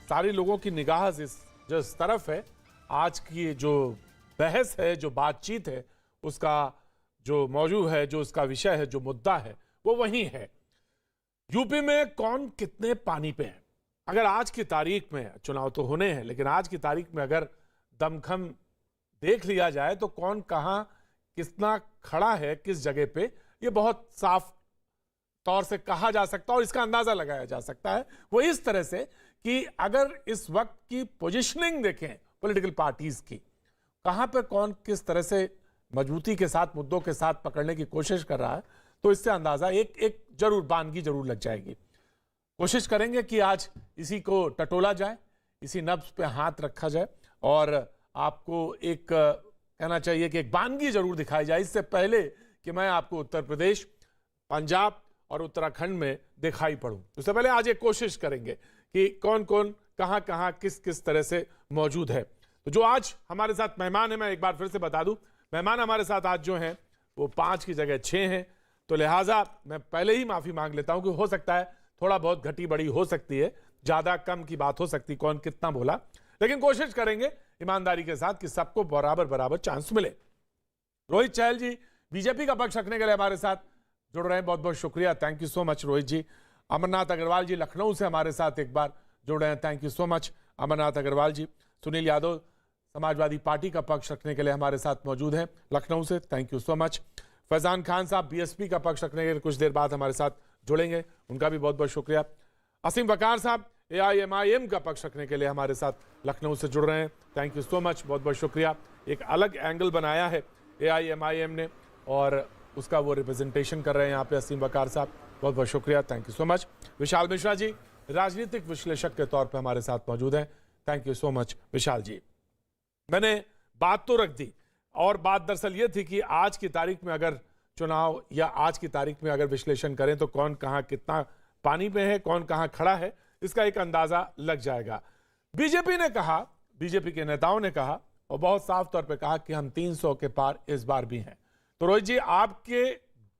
सारे लोगों की निगाह जिस तरफ है, आज की जो बहस है, जो बातचीत है, उसका जो मौजू है, जो उसका विषय है, जो मुद्दा है, वो वही है। यूपी में कौन कितने पानी पे है। अगर आज की तारीख में, चुनाव तो होने हैं, लेकिन आज की तारीख में अगर दमखम देख लिया जाए तो कौन कहां कितना खड़ा है, किस जगह पे, ये बहुत साफ तौर से कहा जा सकता है और इसका अंदाजा लगाया जा सकता है। वो इस तरह से कि अगर इस वक्त की पोजीशनिंग देखें पॉलिटिकल पार्टीज की, कहां पे कौन किस तरह से मजबूती के साथ, मुद्दों के साथ पकड़ने की कोशिश कर रहा है, तो इससे अंदाजा एक जरूर बानगी जरूर लग जाएगी। कोशिश करेंगे कि आज इसी को टटोला जाए, इसी नब्ज पे हाथ रखा जाए और आपको एक कहना चाहिए कि एक बानगी जरूर दिखाई जाए, इससे पहले कि मैं आपको उत्तर प्रदेश, पंजाब और उत्तराखंड में दिखाई पड़ूं। उससे पहले आज एक कोशिश करेंगे कि कौन कौन कहां कहां किस किस तरह से मौजूद है। तो जो आज हमारे साथ मेहमान है, मैं एक बार फिर से बता दूं, मेहमान हमारे साथ आज जो हैं वो 5 की जगह 6 हैं, तो लिहाजा मैं पहले ही माफी मांग लेता हूं कि हो सकता है थोड़ा बहुत घटी बड़ी हो सकती है, ज्यादा कम की बात हो सकती, कौन कितना बोला, लेकिन कोशिश करेंगे ईमानदारी के साथ कि सबको बराबर बराबर चांस मिले। रोहित चहल जी बीजेपी का पक्ष रखने के लिए हमारे साथ जुड़ रहे हैं, बहुत बहुत शुक्रिया, thank you so much Rohit ji. Amarnath Agrawal ji Lucknow से हमारे साथ एक बार जुड़ रहे हैं, thank you so much Amarnath Agrawal ji. Sunil Yadav Samajwadi party का पक्ष रखने के लिए हमारे साथ मौजूद हैं लखनऊ से, thank you so much. Faizan Khan साहब बीएसपी का पक्ष रखने के लिए कुछ देर बाद हमारे साथ जुड़ेंगे, उनका भी बहुत बहुत शुक्रिया। असीम वकार साहब AIMIM का पक्ष रखने के लिए हमारे साथ लखनऊ से जुड़ रहे हैं, थैंक यू सो मच, बहुत बहुत शुक्रिया। एक अलग एंगल बनाया है AIMIM ने और उसका वो रिप्रेजेंटेशन कर रहे हैं यहाँ पे असीम वकार साहब, बहुत बहुत शुक्रिया, thank you so much. Vishal Mishra ji राजनीतिक विश्लेषक के तौर पे हमारे साथ मौजूद हैं, थैंक यू सो मच विशाल जी। मैंने बात तो रख दी और बात दरअसल ये थी कि आज की तारीख में अगर चुनाव या आज की तारीख में अगर विश्लेषण करें तो कौन कहां कितना पानी में है, कौन कहां खड़ा है, इसका एक अंदाजा लग जाएगा। बीजेपी ने कहा, बीजेपी के नेताओं ने कहा और बहुत साफ तौर पे कहा कि हम 300 के पार इस बार भी हैं। तो रोहित जी आपके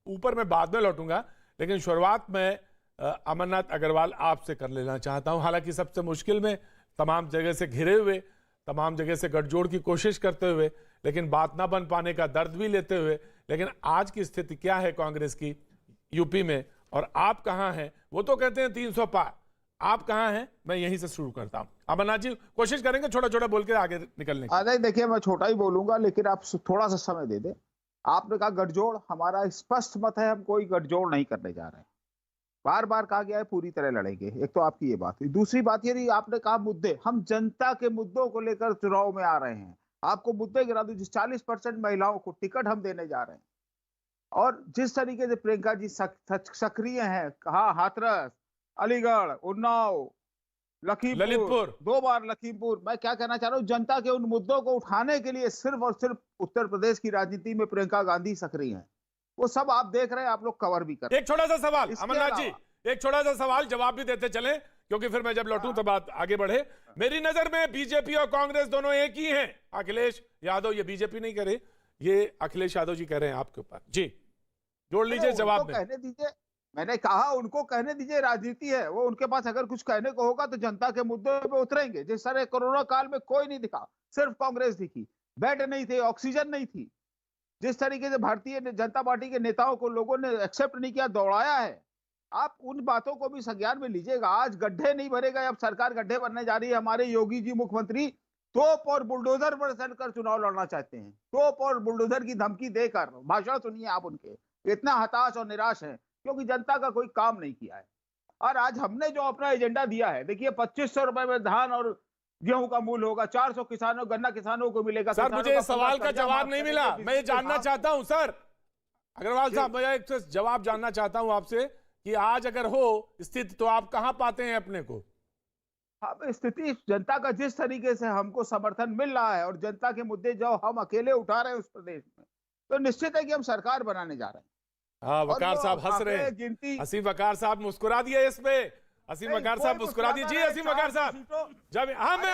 ऊपर मैं बाद में लौटूंगा, लेकिन शुरुआत में अमरनाथ अग्रवाल आपसे कर लेना चाहता हूं। हालांकि सबसे मुश्किल में, तमाम जगह से घिरे हुए, तमाम जगह से गठजोड़ की कोशिश करते हुए, लेकिन बात ना बन पाने का दर्द भी लेते हुए, लेकिन आज की स्थिति क्या है कांग्रेस की यूपी में और आप कहां हैं? वो तो कहते हैं 300 पार, आप कहां हैं? मैं यहीं से शुरू करता हूं। अमरनाथ जी कोशिश करेंगे छोटा छोटा बोल के आगे निकलने की। नहीं देखिए, मैं छोटा ही बोलूंगा, लेकिन आप थोड़ा सा समय दे दें। आपने कहा गठजोड़, हमारा स्पष्ट मत है हम कोई गठजोड़ नहीं करने जा रहे हैं। बार बार कहा गया है पूरी तरह लड़ेंगे, एक तो आपकी ये बात। दूसरी बात ये रही, आपने कहा मुद्दे, हम जनता के मुद्दों को लेकर चुनाव में आ रहे हैं। आपको मुद्दे गिरा दूं, जिस 40% महिलाओं को टिकट हम देने जा रहे हैं और जिस तरीके से प्रियंका जी सक्रिय हैं, कहा हाथरस, अलीगढ़, उन्नाव, लखीमपुर, 2 बार लखीमपुर। मैं क्या कहना चाह रहा हूँ, जनता के उन मुद्दों को उठाने के लिए सिर्फ और सिर्फ उत्तर प्रदेश की राजनीति में प्रियंका गांधी सक्रिय हैं। वो सब आप देख रहे हैं, आप लोग कवर भी कर रहे हैं। एक छोटा सा सवाल अमरनाथ जी, एक छोटा सा सवाल, जवाब भी देते चले क्योंकि फिर मैं जब लौटूं तो बात आगे बढ़े। मेरी नजर में बीजेपी और कांग्रेस दोनों एक ही हैं। अखिलेश यादव, ये बीजेपी नहीं कह रहे, ये अखिलेश यादव जी कह रहे हैं आपके ऊपर जी, जोड़ लीजिए जवाब में। कहने दीजिए, मैंने कहा उनको कहने दीजिए, राजनीति है वो, उनके पास अगर कुछ कहने को होगा तो जनता के मुद्दों पे उतरेंगे। जिस तरह कोरोना काल में कोई नहीं दिखा, सिर्फ कांग्रेस दिखी, बेड नहीं थे, ऑक्सीजन नहीं थी। जिस तरीके से भारतीय जनता पार्टी के नेताओं को लोगों ने एक्सेप्ट नहीं किया, दौड़ाया है, आप उन बातों को भी संज्ञान में लीजिएगा। आज गड्ढे नहीं भरेगा, अब सरकार गड्ढे भरने जा रही है। हमारे योगी जी मुख्यमंत्री तोप और बुलडोजर पर चलकर चुनाव लड़ना चाहते हैं, तोप और बुलडोजर की धमकी देकर। भाषण सुनिए आप उनके, इतना हताश और निराश है क्योंकि जनता का कोई काम नहीं किया है। और आज हमने जो अपना एजेंडा दिया है, देखिए 2500 रुपए में धान और गेहूं का मूल्य होगा, 400 किसानों, गन्ना किसानों को मिलेगा। सर मुझे सवाल का जवाब नहीं मिला, मैं ये जानना चाहता हूं सर अग्रवाल साहब, मैं एक जवाब जानना चाहता हूं आपसे कि आज अगर हो स्थिति तो आप कहां पाते हैं अपने को? अब स्थिति जनता का जिस तरीके से हमको समर्थन मिल रहा है और जनता के मुद्दे जो हम अकेले उठा रहे हैं उस प्रदेश में, तो निश्चित है कि हम सरकार बनाने जा रहे हैं। हाँ, वकार साहब हंस रहे हैं, असीम वकार साहब मुस्कुरा दिए इस पे, असीम वकार साहब मुस्कुरा दीजिए। असीम वकार साहब जब, हाँ मैं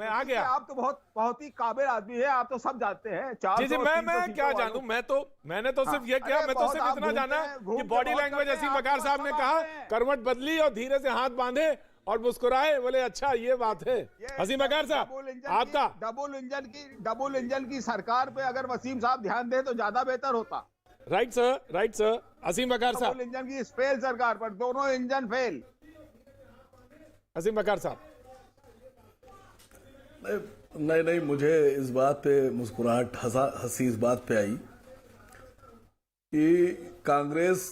आ गया। आप तो बहुत ही काबिल आदमी है, आप तो सब जानते हैं। जी जी, मैं क्या जानूं, मैंने तो सिर्फ ये किया, मैं तो सिर्फ इतना जाना कि बॉडी लैंग्वेज असीम वकार साहब ने कहा करवट बदली और धीरे से हाथ बांधे और मुस्कुराए, बोले अच्छा ये बात है। हसीम बकार साहब, आपका डबल इंजन की सरकार पे अगर वसीम साहब ध्यान दे तो ज्यादा बेहतर होता। Right sir. हसीम बकार साहब, डबल इंजन की फेल सरकार पर, दोनों इंजन फेल। हसीम बकार साहब। नहीं, मुझे इस बात पे मुस्कुराहट, हंसी इस बात पे आई कि कांग्रेस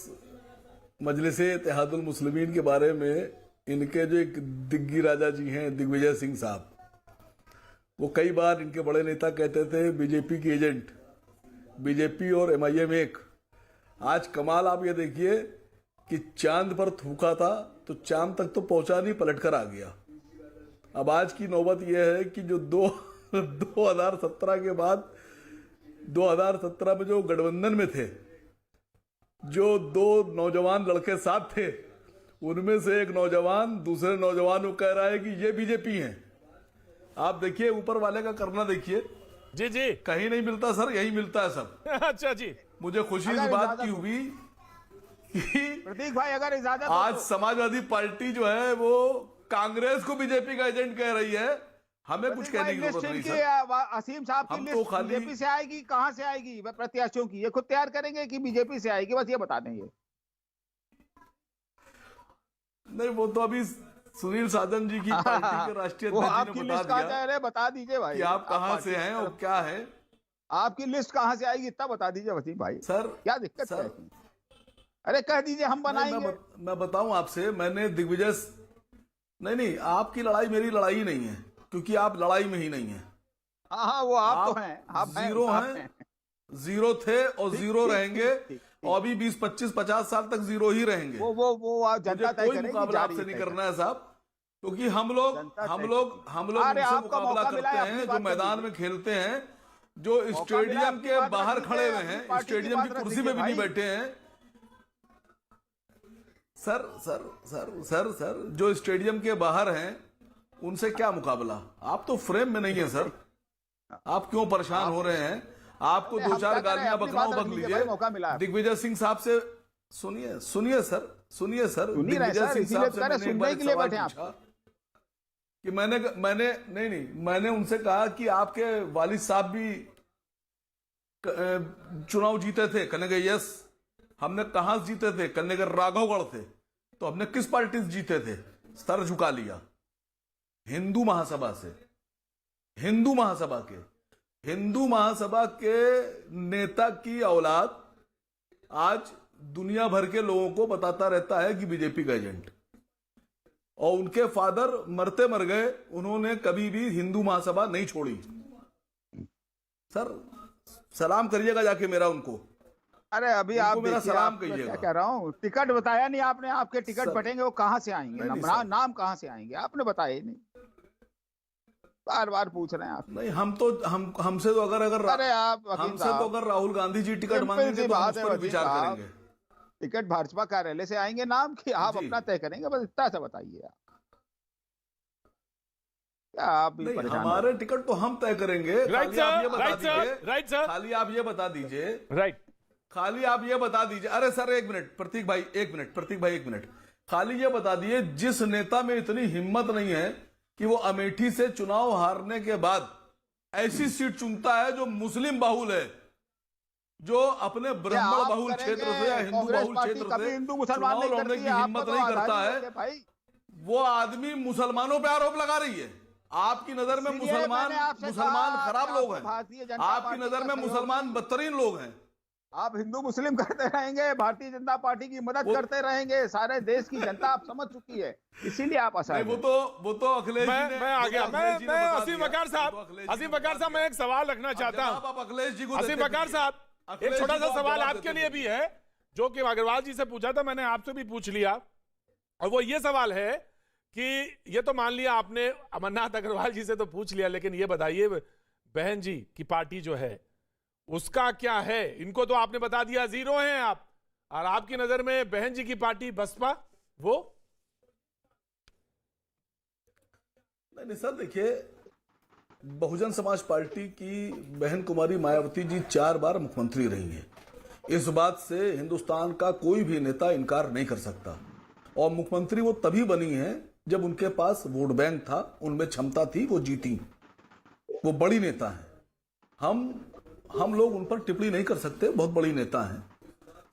मजलिसे इत्तेहादुल मुस्लिमीन के बारे में इनके जो एक दिग्गी राजा जी हैं दिग्विजय सिंह साहब, वो कई बार इनके बड़े नेता कहते थे बीजेपी के एजेंट, बीजेपी और एमआईएम एक। आज कमाल आप ये देखिए कि चांद पर थूका था तो चांद तक तो पहुंचा नहीं, पलट कर आ गया। अब आज की नौबत यह है कि जो 2017 के बाद 2017 में जो गठबंधन में थे, जो दो नौजवान लड़के साथ थे, उनमें से एक नौजवान दूसरे नौजवान को कह रहा है कि ये बीजेपी हैं। आप देखिए ऊपर वाले का करना देखिए। जी कहीं नहीं मिलता सर, यही मिलता है सब। अच्छा जी, मुझे खुशी इस बात की हुई कि प्रतीक भाई अगर इजाजत आज समाजवादी पार्टी जो है वो कांग्रेस को बीजेपी का एजेंट कह रही है। हमें कुछ कहने की जरूरत नहीं सर। असीम साहब की हम तो लिस्ट खाली बीजेपी से आएगी, कहां से आएगी प्रत्याशियों की, ये खुद तैयार करेंगे कि बीजेपी से आएगी, बस ये बता दें। ये नहीं, वो तो अभी सुनील साधन जी की पार्टी के राष्ट्रीय वो अध्यक्ष आपकी ने लिस्ट बता कहां दिया से है, बता दीजिए भाई कि आप कहां से हैं और क्या है। आपकी लिस्ट कहां से आएगी इतना बता दीजिए वसीम भाई। सर क्या दिक्कत सर, है? अरे कह दीजिए हम बनाएंगे। मैं बताऊं आपसे, मैंने दिग्विजय, नहीं, आपकी लड़ाई मेरी लड़ाई नहीं है, क्योंकि आप लड़ाई में ही नहीं है। हाँ, वो आप तो हैं, आप जीरो हैं, जीरो थे और जीरो रहेंगे, और भी 20, 25, 50 साल तक जीरो ही रहेंगे। वो जनता तय कोई करेगी, मुकाबला आपसे नहीं करना है साहब, क्योंकि हम लोग उनसे मुकाबला करते हैं जो मैदान में खेलते हैं, जो स्टेडियम के बाहर खड़े हुए हैं, स्टेडियम की कुर्सी में भी नहीं बैठे हैं। सर, जो स्टेडियम के बाहर हैं उनसे क्या मुकाबला? आप तो फ्रेम में नहीं है सर, आप क्यों परेशान हो रहे हैं? आपको दो चार गालियां बकराओं बक लीजिए। दिग्विजय सिंह साहब से सुनिए सर, दिग्विजय सिंह साहब से मैंने एक बार सवाल पूछा कि मैंने उनसे कहा कि आपके वालिद साहब भी चुनाव जीते थे। कहने के यस। हमने कहां से जीते थे? कहने के राघवगढ़ थे। तो हमने किस पार्टी से जीते थे? सर झुका लिया। हिंदू महासभा से, हिंदू महासभा के नेता की औलाद आज दुनिया भर के लोगों को बताता रहता है कि बीजेपी का एजेंट, और उनके फादर मरते मर गए, उन्होंने कभी भी हिंदू महासभा नहीं छोड़ी। सर सलाम करिएगा जाके मेरा उनको। अरे अभी आप मेरा सलाम कहिएगा। क्या कह रहा हूँ, टिकट बताया नहीं आपने, आपके टिकट बटेंगे वो कहां से आएंगे? नाम कहां से आएंगे आपने बताया ही नहीं, बार बार पूछ रहे हैं आप। नहीं, हमसे तो अगर हमसे तो अगर राहुल गांधी जी टिकट मांगेंगे तो हम उस पर विचार करेंगे। टिकट भाजपा कार्यालय से आएंगे नाम कि आप अपना तय करेंगे? बस इतना सा बताइए आप। क्या आप भी परेशान? हमारे टिकट तो हम तय करेंगे। Right sir. खाली आप ये बता दीजिए। राइट, खाली आप ये बता दीजिए। अरे सर एक मिनट, प्रतीक भाई एक मिनट। खाली ये बता दीजिए, जिस नेता में इतनी हिम्मत नहीं है कि वो अमेठी से चुनाव हारने के बाद ऐसी सीट चुनता है जो मुस्लिम बाहुल है, जो अपने ब्राह्मण बहुल क्षेत्र से या हिंदू बहुल क्षेत्र से चुनाव लड़ने की हिम्मत नहीं करता है, वो आदमी मुसलमानों पे आरोप लगा रही है। आपकी नजर में मुसलमान खराब लोग हैं, आपकी नजर में मुसलमान बदतरीन लोग हैं। आप हिंदू मुस्लिम करते रहेंगे, भारतीय जनता पार्टी की मदद करते रहेंगे, सारे देश की जनता आप समझ चुकी है, इसीलिए आप असर। वो तो अखिलेश मैं आ गया। मैं हसीम बकार साहब, मैं एक सवाल रखना चाहता हूँ। अखिलेश जी को, हसीम बकार साहब, एक छोटा सा सवाल आपके लिए भी है, जो कि अग्रवाल जी से पूछा था, मैंने आपसे भी पूछ लिया, और वो ये सवाल है कि ये तो मान लिया आपने अमरनाथ अग्रवाल जी से तो पूछ लिया, लेकिन ये बताइए बहन जी की पार्टी जो है उसका क्या है? इनको तो आपने बता दिया जीरो हैं आप, और आपकी नजर में बहन जी की पार्टी बसपा वो? नहीं सर, देखिए, बहुजन समाज पार्टी की बहन कुमारी मायावती जी 4 बार मुख्यमंत्री रही हैं। इस बात से हिंदुस्तान का कोई भी नेता इनकार नहीं कर सकता, और मुख्यमंत्री वो तभी बनी है जब उनके पास वोट बैंक था, उनमें क्षमता थी, वो जीती, वो बड़ी नेता है। हम लोग उन पर टिप्पणी नहीं कर सकते, बहुत बड़ी नेता हैं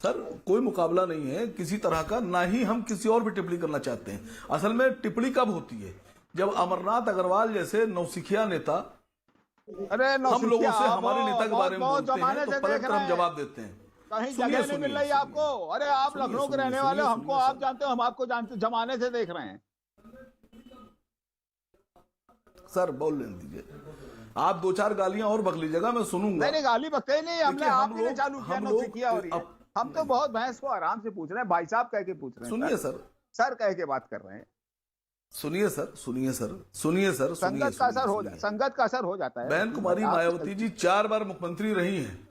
सर, कोई मुकाबला नहीं है किसी तरह का, ना ही हम किसी और भी टिप्पणी करना चाहते हैं। असल में टिप्पणी कब होती है? जब अमरनाथ अग्रवाल जैसे नौसिखिया नेता हम लोगों से हमारे नेता के बारे में बोलते हैं तो पलट कर हम जवाब देते हैं। कहीं जगह नहीं मिल रही आपको। अरे आप लखनऊ के रहने वाले, हमको आप जानते हो, हम आपको जानते, जमाने से देख रहे हैं। सर बोल लेने दीजिए, आप दो चार गालियां और बक लीजिएगा, मैं सुनूंगा। नहीं गाली बकते नहीं, हमने आप ही चालू किया, नौसिखिया हो रही है। अब हम तो बहुत बहस को आराम से पूछ रहे हैं, भाई साहब कह के पूछ रहे हैं। सुनिए सर, सर कह के बात कर रहे हैं। सुनिए सर, सुनिए सर, सुनिए सर, संगत का असर हो जाता, संगत का असर हो जाता है। बहन कुमारी मायावती जी 4 बार मुख्यमंत्री रही हैं,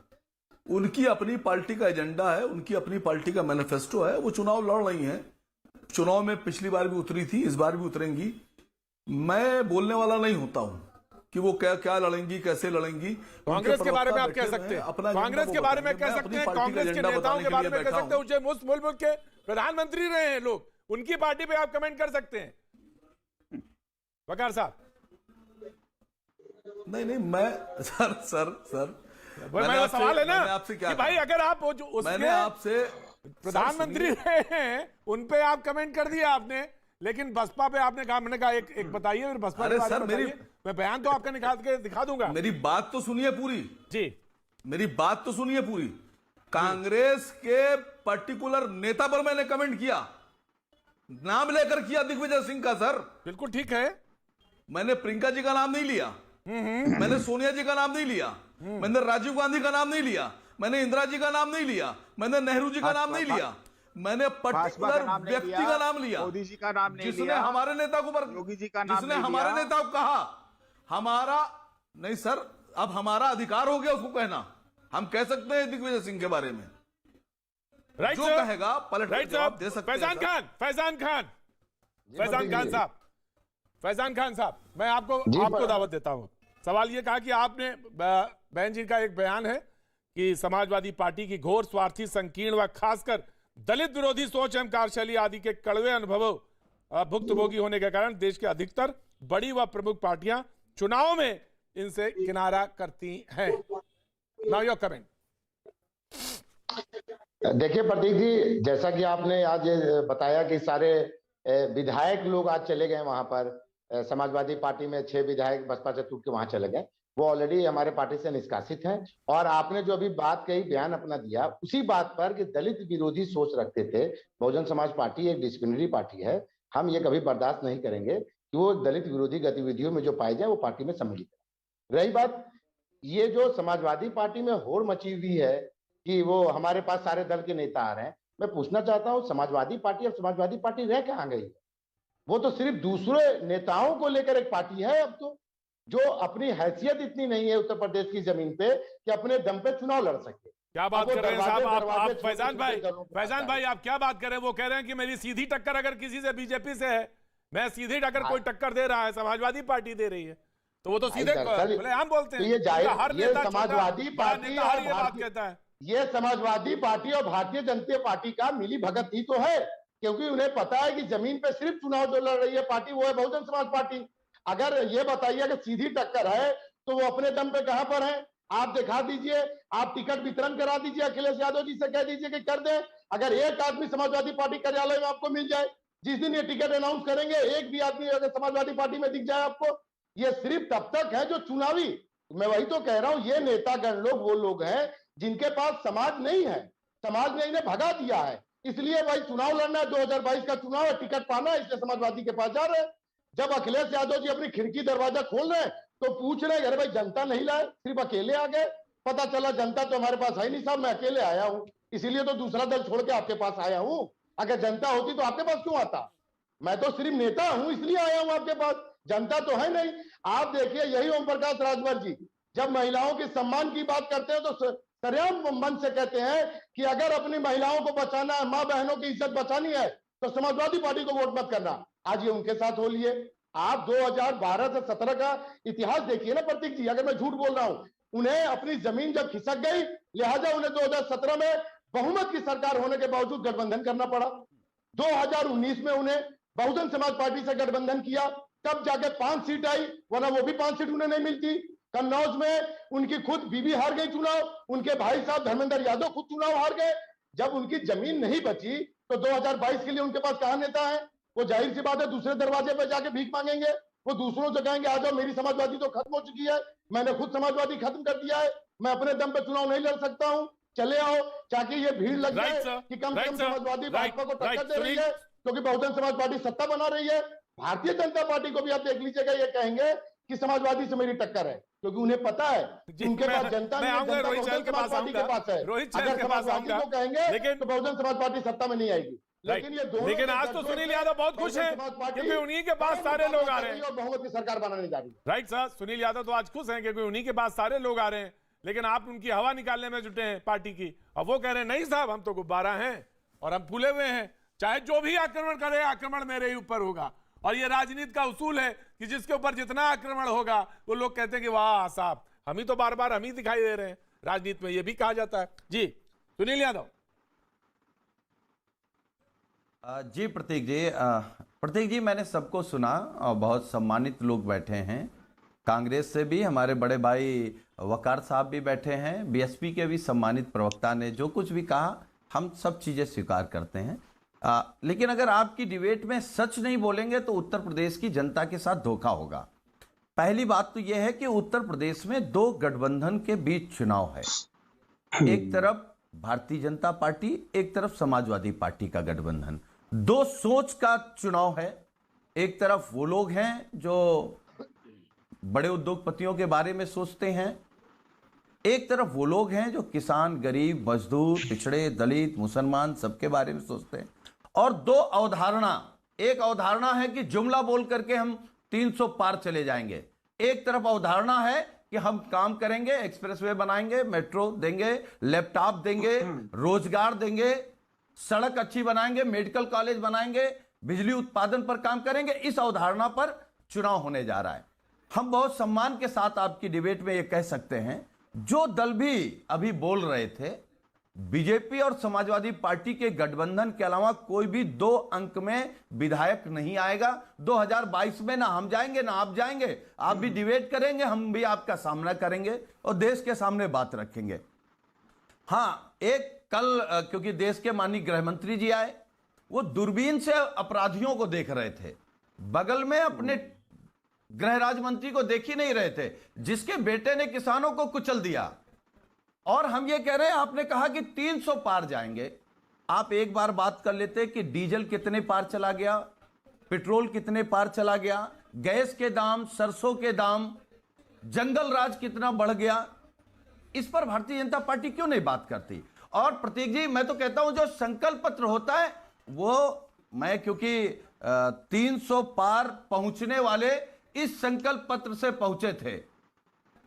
उनकी अपनी पार्टी का एजेंडा है, उनकी अपनी पार्टी का मैनिफेस्टो है, वो चुनाव लड़ रही हैं। चुनाव में पिछली बार भी उतरी थी, इस बार भी उतरेंगी। मैं बोलने वाला नहीं होता हूं कि वो क्या क्या लड़ेंगी, कैसे लड़ेंगी। कांग्रेस के बारे में आप कह सकते हैं, कांग्रेस के बारे में कह सकते हैं, कांग्रेस के नेताओं के बारे में कह सकते हैं, उनसे मुल्क के प्रधानमंत्री रहे हैं लोग, उनकी पार्टी पे आप कमेंट कर सकते हैं। वकार साहब नहीं मैं सर मेरा सवाल है ना आपसे क्या कि भाई अगर आप मैंने आपसे प्रधानमंत्री रहे हैं उन पे आप कमेंट कर दिया आपने, लेकिन बसपा पे आपने कहा, मैंने कहा एक बताइए फिर बसपा। अरे सर मैं बयान तो आपका निकाल के दिखा दूंगा। मेरी बात तो सुनिए पूरी जी, मेरी बात तो सुनिए पूरी। कांग्रेस के पर्टिकुलर नेता पर मैंने कमेंट किया, नाम लेकर किया, दिग्विजय सिंह का। सर बिल्कुल ठीक है, मैंने प्रियंका जी का नाम नहीं लिया, मैंने सोनिया जी का नाम नहीं लिया, मैंने राजीव गांधी का नाम नहीं लिया, मैंने इंदिरा जी का नाम नहीं लिया, मैंने नेहरू जी का नाम नहीं लिया, मैंने पर्टिकुलर व्यक्ति का नाम लिया, मोदी जी का नाम नहीं जिसने लिया, हमारे नेता को योगी जी का नाम जिसने नहीं हमारे लिया। नेता को कहा, हमारा नहीं सर, अब हमारा अधिकार हो गया उसको कहना। हम कह सकते हैं दिग्विजय सिंह के बारे में, राइट जो कहेगा पलट कर जवाब दे सकते हैं। फैजान खान साहब, मैं आपको दावत देता हूं। सवाल ये कहा कि आपने, बहन जी का एक बयान है कि समाजवादी पार्टी की घोर स्वार्थी, संकीर्ण व खासकर दलित विरोधी सोच एवं कार्यशैली आदि के कड़वे अनुभवों भुक्तभोगी होने के कारण देश के अधिकतर बड़ी व प्रमुख पार्टियां चुनाव में इनसे किनारा करती हैं। Now your comment. देखिए प्रतीक जी, जैसा कि आपने आज बताया कि सारे विधायक लोग आज चले गए वहां पर, समाजवादी पार्टी में 6 विधायक बसपा से टूट के वहां चले गए, वो ऑलरेडी हमारे पार्टी से निष्कासित हैं। और आपने जो अभी बात कही, बयान अपना दिया, उसी बात पर कि दलित विरोधी सोच रखते थे। बहुजन समाज पार्टी एक डिसिप्लिनरी पार्टी है, हम ये कभी बर्दाश्त नहीं करेंगे कि वो दलित विरोधी गतिविधियों में जो पाए जाए वो पार्टी में सम्मिलित है। रही बात ये जो समाजवादी पार्टी में होड़ मची हुई है कि वो हमारे पास सारे दल के नेता आ रहे हैं, मैं पूछना चाहता हूं समाजवादी पार्टी, अब समाजवादी पार्टी रह कहां गई? वो तो सिर्फ दूसरे नेताओं को लेकर एक पार्टी है अब तो, जो अपनी हैसियत इतनी नहीं है उत्तर प्रदेश की जमीन पे कि अपने दम पे चुनाव लड़ सके। क्या बात कर रहे हैं साहब आप फैजान भाई आप क्या बात कर रहे हैं? वो कह रहे हैं कि मेरी सीधी टक्कर अगर किसी से बीजेपी से है, मैं सीधी टक्कर कोई टक्कर दे रहा है, समाजवादी पार्टी दे रही है, तो वो तो सीधे बोले हम बोलते हैं। हर नेता समाजवादी पार्टी बात कहता है, ये समाजवादी पार्टी और भारतीय जनता पार्टी का मिली भगत ही तो है, क्योंकि उन्हें पता है कि जमीन पे सिर्फ चुनाव जो लड़ रही है पार्टी वो है बहुजन समाज पार्टी। अगर ये बताइए कि सीधी टक्कर है तो वो अपने दम पे कहां पर है? आप दिखा दीजिए, आप टिकट वितरण करा दीजिए, अखिलेश यादव जी से कह दीजिए कि कर दें। अगर एक आदमी समाजवादी पार्टी कार्यालय में आपको मिल जाए, जिस दिन ये टिकट अनाउंस करेंगे, एक भी आदमी अगर समाजवादी पार्टी में दिख जाए आपको, ये सिर्फ तब तक है जो चुनावी, मैं वही तो कह रहा हूं, ये नेतागण लोग वो लोग हैं जिनके पास समाज नहीं है, समाज ने इन्हें भगा दिया है, इसलिए भाई चुनाव लड़ना है, 2022 का चुनाव है, टिकट पाना है, इसलिए समाजवादी के पास जा रहे हैं। जब अखिलेश यादव जी अपनी खिड़की दरवाजा खोल रहे हैं तो पूछ रहे हैं, अरे भाई जनता नहीं लाए, सिर्फ अकेले आ गए, पता चला जनता तो हमारे पास है नहीं साहब, मैं अकेले आया हूं, इसीलिए तो दूसरा दल छोड़ के आपके पास आया हूं। अगर जनता होती तो आपके पास क्यों आता? मैं तो सिर्फ नेता हूं इसलिए आया हूं आपके पास, जनता तो है नहीं। आप देखिए यही ओम प्रकाश राजभर जी जब महिलाओं के सम्मान की बात करते हैं तो सरेआम मन से कहते हैं कि अगर अपनी महिलाओं को बचाना है, मां बहनों की इज्जत बचानी है तो समाजवादी पार्टी को वोट मत करना। आज ये उनके साथ हो लिए। आप 2012 से 17 का इतिहास देखिए ना प्रतीक जी, अगर मैं झूठ बोल रहा हूं, उन्हें अपनी जमीन जब खिसक गई, लिहाजा उन्हें 2017 में बहुमत की सरकार होने के बावजूद गठबंधन करना पड़ा। 2019 में उन्हें बहुजन समाज पार्टी से गठबंधन किया, तब जाके 5 सीट आई, वरना वो भी 5 सीट उन्हें नहीं मिलती। कन्नौज में उनकी खुद बीबी हार गई चुनाव, उनके भाई साहब धर्मेंद्र यादव खुद चुनाव हार गए। जब उनकी जमीन नहीं बची तो 2022 के लिए उनके पास कहां नेता है? वो जाहिर सी बात है दूसरे दरवाजे पर जाके भीख मांगेंगे, वो दूसरों से कहेंगे आ जाओ, मेरी समाजवादी तो खत्म हो चुकी है, मैंने खुद समाजवादी खत्म कर दिया है, मैं अपने दम पे चुनाव नहीं लड़ सकता हूं, चले आओ, ताकि ये भीड़ लग जाए कि कम से कम समाजवादी भाजपा को टक्कर दे रही है, क्योंकि बहुजन समाज पार्टी सत्ता बना रही है। भारतीय जनता पार्टी को भी आप देख लीजिएगा, ये कहेंगे कि समाजवादी से मेरी टक्कर है, क्योंकि उन्हें पता है उनके पास जनता नहीं है, जनता बहुजन समाज पार्टी के पास है। अगर समाजवादी को कहेंगे तो बहुजन समाज पार्टी सत्ता में नहीं आएगी। लेकिन आज तो सुनील यादव बहुत खुश है क्योंकि उन्हीं के पास सारे लोग आ रहे हैं और बहुमत की सरकार बनाने जा रही है। राइट सर, सुनील यादव तो आज खुश हैं क्योंकि उन्हीं के पास सारे लोग आ रहे हैं, लेकिन आप उनकी हवा निकालने में जुटे हैं पार्टी की। अब वो कह रहे हैं नहीं साहब, हम तो गुब्बारा हैं और हम फूले हुए हैं, चाहे जो भी आक्रमण करे, आक्रमण मेरे ही ऊपर होगा। और ये राजनीति का उसूल है कि जिसके ऊपर जितना आक्रमण होगा वो लोग कहते हैं कि वाह साहब, हम ही तो बार बार हम ही दिखाई दे रहे हैं। राजनीति में ये भी कहा जाता है। जी सुनील यादव। जी प्रतीक जी मैंने सबको सुना और बहुत सम्मानित लोग बैठे हैं। कांग्रेस से भी हमारे बड़े भाई वकार साहब भी बैठे हैं, बीएसपी के भी सम्मानित प्रवक्ता ने जो कुछ भी कहा हम सब चीज़ें स्वीकार करते हैं। लेकिन अगर आपकी डिबेट में सच नहीं बोलेंगे तो उत्तर प्रदेश की जनता के साथ धोखा होगा। पहली बात तो यह है कि उत्तर प्रदेश में 2 गठबंधन के बीच चुनाव है। एक तरफ भारतीय जनता पार्टी, एक तरफ समाजवादी पार्टी का गठबंधन। 2 सोच का चुनाव है। एक तरफ वो लोग हैं जो बड़े उद्योगपतियों के बारे में सोचते हैं, एक तरफ वो लोग हैं जो किसान, गरीब, मजदूर, पिछड़े, दलित, मुसलमान सबके बारे में सोचते हैं। और 2 अवधारणा, एक अवधारणा है कि जुमला बोल करके हम 300 पार चले जाएंगे। एक तरफ अवधारणा है कि हम काम करेंगे, एक्सप्रेसवे बनाएंगे, मेट्रो देंगे, लैपटॉप देंगे, रोजगार देंगे, सड़क अच्छी बनाएंगे, मेडिकल कॉलेज बनाएंगे, बिजली उत्पादन पर काम करेंगे। इस अवधारणा पर चुनाव होने जा रहा है। हम बहुत सम्मान के साथ आपकी डिबेट में ये कह सकते हैं, जो दल भी अभी बोल रहे थे, बीजेपी और समाजवादी पार्टी के गठबंधन के अलावा कोई भी 2 अंक में विधायक नहीं आएगा। 2022 में ना हम जाएंगे ना आप जाएंगे। आप भी डिबेट करेंगे, हम भी आपका सामना करेंगे और देश के सामने बात रखेंगे। हाँ, एक कल क्योंकि देश के माननीय गृह मंत्री जी आए, वो दूरबीन से अपराधियों को देख रहे थे, बगल में अपने गृह राज्य मंत्री को देख ही नहीं रहे थे जिसके बेटे ने किसानों को कुचल दिया। और हम ये कह रहे हैं, आपने कहा कि 300 पार जाएंगे। आप एक बार बात कर लेते कि डीजल कितने पार चला गया, पेट्रोल कितने पार चला गया, गैस के दाम, सरसों के दाम, जंगल राज कितना बढ़ गया। इस पर भारतीय जनता पार्टी क्यों नहीं बात करती? और प्रतीक जी, मैं तो कहता हूं जो संकल्प पत्र होता है वो, मैं क्योंकि 300 पार पहुंचने वाले इस संकल्प पत्र से पहुंचे थे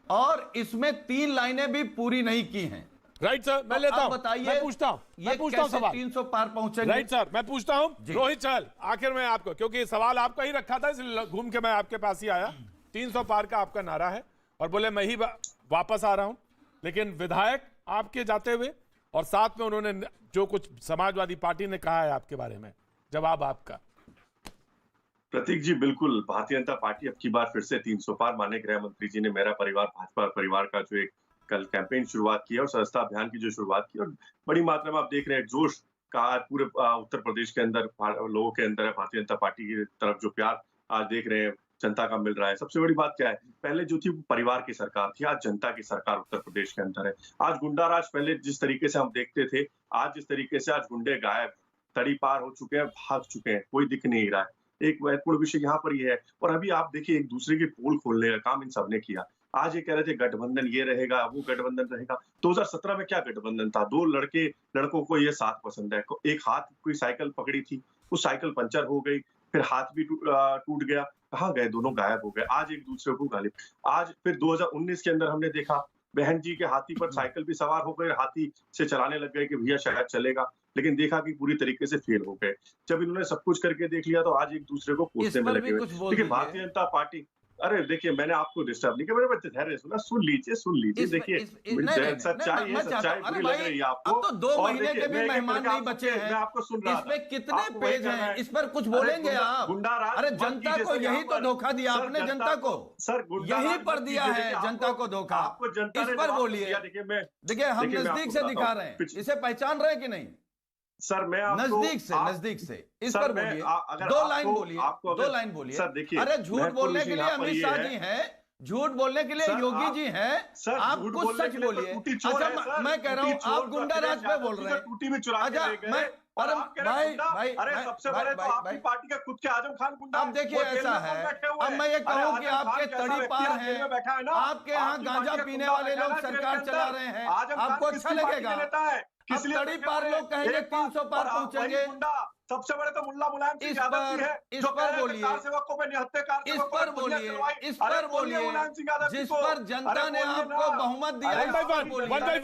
और इसमें 3 लाइनें भी पूरी नहीं की हैं। राइट सर, मैं लेता हूं, बताइए, मैं पूछता हूं सवाल। 300 पार पहुंचेंगे? राइट सर, मैं पूछता हूं रोहित चहल, आखिर में आपको, क्योंकि सवाल आपका ही रखा था इसलिए घूम के मैं आपके पास ही आया। 300 पार का आपका नारा है और बोले मैं ही वापस आ रहा हूं, लेकिन विधायक आपके जाते हुए और साथ में उन्होंने जो कुछ समाजवादी पार्टी ने कहा है आपके बारे में, जवाब आपका। प्रतीक जी, बिल्कुल भारतीय जनता पार्टी अब की बार फिर से 300 पार माने। गृह मंत्री जी ने मेरा परिवार भाजपा परिवार का जो एक कल कैंपेन शुरुआत की और सदस्यता अभियान की जो शुरुआत की, और बड़ी मात्रा में आप देख रहे हैं जोश का पूरे उत्तर प्रदेश के अंदर लोगों के अंदर है। भारतीय जनता पार्टी की तरफ जो प्यार आज देख रहे हैं जनता का मिल रहा है। सबसे बड़ी बात क्या है, पहले जो थी परिवार की सरकार थी, आज जनता की सरकार उत्तर प्रदेश के अंदर है। आज गुंडा राज पहले जिस तरीके से हम देखते थे, आज जिस तरीके से आज गुंडे गायब, तड़ी पार हो चुके हैं, भाग चुके हैं, कोई दिख नहीं रहा है। एक महत्वपूर्ण विषय यहाँ पर ये है। और अभी आप देखिए, एक दूसरे की पोल खोलने का काम इन सबने किया। आज ये कह रहे थे गठबंधन ये रहेगा, वो गठबंधन रहेगा। 2017 में क्या गठबंधन था? 2 लड़कों को ये साथ पसंद है। एक हाथ कोई साइकिल पकड़ी थी, उस साइकिल पंचर हो गई, फिर हाथ भी टूट गया, कहाँ गए? दोनों गायब हो गए। आज एक दूसरे को गालिब। आज फिर 2019 के अंदर हमने देखा, बहन जी के हाथी पर साइकिल भी सवार हो गए, हाथी से चलाने लग गए कि भैया शायद चलेगा, लेकिन देखा कि पूरी तरीके से फेल हो गए। जब इन्होंने सब कुछ करके देख लिया तो आज एक दूसरे को कोसने में लगे हुए। देखिए, भारतीय जनता पार्टी अरे देखिए, मैंने आपको डिस्टर्ब नहीं किया, मेरे बच्चे धैर्य सुना, सुन लीजिए। देखिए सच्चाई है, सच्चाई बुरी लग रही है आपको। अब तो 2 महीने के भी मेहमान नहीं बचे हैं। मैं आपको सुन रहा था। इसमें कितने पेज हैं, इस पर कुछ बोलेंगे आप? अरे जनता को यही तो धोखा दिया आपने, जनता को सर यहीं पर दिया है जनता को धोखा। आपको जनता इस पर बोलिए। देखिए हम नजदीक से दिखा रहे हैं, इसे पहचान रहे कि नहीं? सर मैं नजदीक से इस पर बोलिए, 2 लाइन बोलिए। सर देखिए, अरे झूठ बोलने के लिए अमित शाह जी हैं, झूठ बोलने के लिए योगी जी हैं, आप कुछ सच बोलिए। अच्छा मैं कह रहा हूँ आप गुंडा राज पे बोल रहे हैं। टूटी में चुरा अच्छा मैं भाई अरे सबसे बड़े तो आपकी पार्टी का खुद के आजम खान गुंडा। अब देखिए ऐसा है, अब मैं ये कहूँ कि आपके तड़ी पार हैं, आपके यहाँ गांजा पीने वाले लोग सरकार चला रहे हैं, आपको अच्छा लगेगा? अब तड़ी पार लोग कहेंगे 300 पार पहुंचेंगे। सबसे बड़े तो मुल्ला मुलायम सिंह यादव जी है, इस पर बोलिए, इस पर बोलिए, जिस पर जनता ने आपको बहुमत दिया है।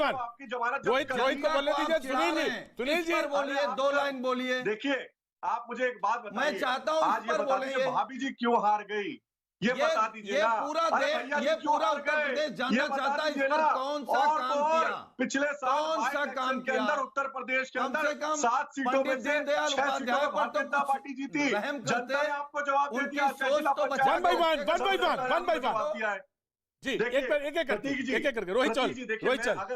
आपकी जमानत रोहित को बोलने दीजिए। सुनील जी बोलिए, 2 लाइन बोलिए। देखिए आप मुझे एक बात बताइए, मैं चाहता हूँ आज ये बता दीजिए भाभी जी क्यों हार गई, ये बता दीजिए ना। ये पूरा उत्तर प्रदेश जानना चाहता है इस पर कौन सा काम किया, पिछले कौन सा काम के अंदर उत्तर प्रदेश के अंदर 7 सीटों में से 6 सीटों में भारतीय जनता पार्टी जीती। जनता ने आपको जवाब दे दिया। वन बाय वन जी, एक करके रोहित चल।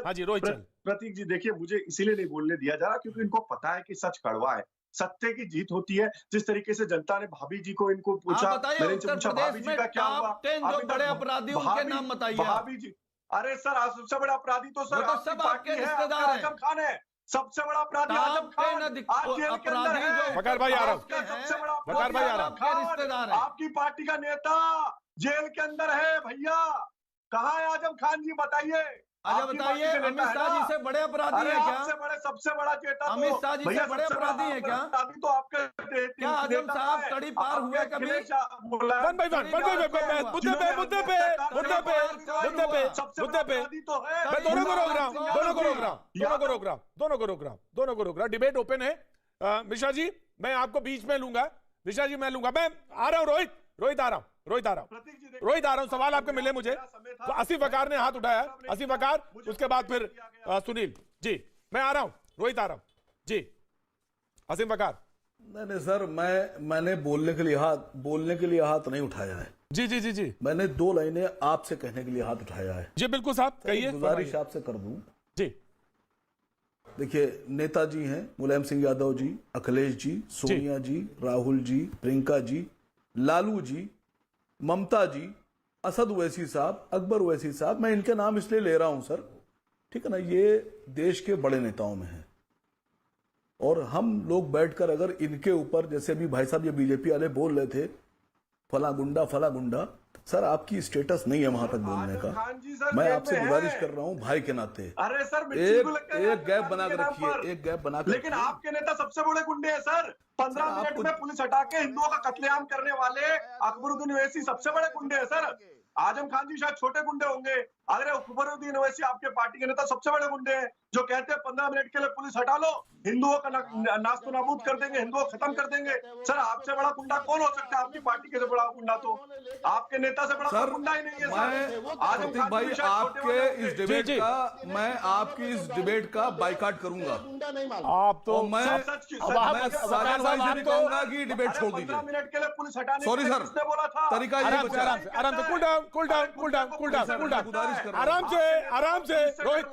हाँ जी रोहित चल। प्रतीक जी देखिए, मुझे इसीलिए नहीं बोलने दिया जा रहा क्योंकि इनको पता है कि सच कड़वा है, सत्य की जीत होती है। जिस तरीके से जनता ने भाभी जी को इनको पूछा, मैंने पूछा भाभी जी का क्या हुआ, जो बड़े अपराधियों के नाम बताइए भाभी जी। अरे सर सबसे बड़ा अपराधी तो सर सब आपके रिश्तेदार हैं। आजम खान है, सबसे बड़ा अपराधी आजम खान आज जेल के अंदर है। वकार भाई आ रहा हूं, सबसे बड़ा वकार भाई आ रहा हूं। रिश्तेदार है, आपकी पार्टी का नेता जेल के अंदर है भैया। कहाँ है आजम खान जी, बताइए। अच्छा बताइए, अमित शाह जी से बड़े अपराधी है क्या? सबसे बड़ा चेता अमित शाह जी से बड़े अपराधी है क्या? तो आपके क्या आजम साहब तड़ी पार हुए कभी? वन बाय वन मुद्दे पे मैं दोनों को रोक रहा हूं। डिबेट ओपन है। मिश्रा जी मैं आपको बीच में लूंगा, मिश्रा जी मैं लूंगा। मैं आ रहा हूं रोहित आ रहा हूं। सवाल आपके मिले मुझे तो आसिफ वकार ने हाथ उठाया, आसिफ वकार, उसके बाद फिर सुनील जी। मैं आ रहा हूं, रोहित आ रहा हूं जी। आसिफ वकार। नहीं सर, मैंने बोलने के लिए हाथ नहीं उठाया है। जी मैंने 2 लाइनें आपसे कहने के लिए हाथ उठाया है। जी बिल्कुल साहब कहिए। गुजारिश आपसे कर दूं जी। देखिए नेताजी हैं मुलायम सिंह यादव जी, अखिलेश जी, सोनिया जी, राहुल जी, प्रियंका जी, लालू जी, ममता जी, असद ओवैसी साहब, अकबर ओवैसी साहब। मैं इनके नाम इसलिए ले रहा हूं सर, ठीक है ना, ये देश के बड़े नेताओं में हैं। और हम लोग बैठकर अगर इनके ऊपर, जैसे भी भाई साहब ये बीजेपी वाले बोल रहे थे फला गुंडा, सर आपकी स्टेटस नहीं है वहां तक बोलने का। मैं आपसे गुजारिश कर रहा हूं भाई के नाते, अरे सर एक गैप बना के रखिए, लेकिन आपके नेता सबसे बड़े गुंडे हैं सर। 15 मिनट में पुलिस हटा के हिंदुओं का कत्लेआम करने वाले अकबरुद्दीन ओवैसी सबसे बड़े गुंडे हैं सर। आजम खान जी शायद छोटे गुंडे होंगे, अगर अकबरुद्दीन ओवैसी आपके पार्टी के नेता सबसे बड़े गुंडे हैं, जो कहते हैं 15 मिनट के लिए पुलिस हटा लो, हिंदुओं का नास्तो नाबूद कर देंगे, हिंदुओं खत्म कर देंगे। सर आपसे बड़ा गुंडा कौन हो सकता है? आपकी पार्टी के से बड़ा गुंडा तो आपके नेता से बड़ा गुंडा ही नहीं है सर। आजम खान भाई आपके इस डिबेट का, मैं आपकी इस डिबेट का बाइकाट करूंगा। आप तो मैं सागर भाई से भी कहूंगा कि डिबेट छोड़ दीजिए। 15 मिनट के लिए पुलिस हटाने सॉरी सर, बोला था। तरीका यही बचा। आराम से कूल डाउन आराम से रोहित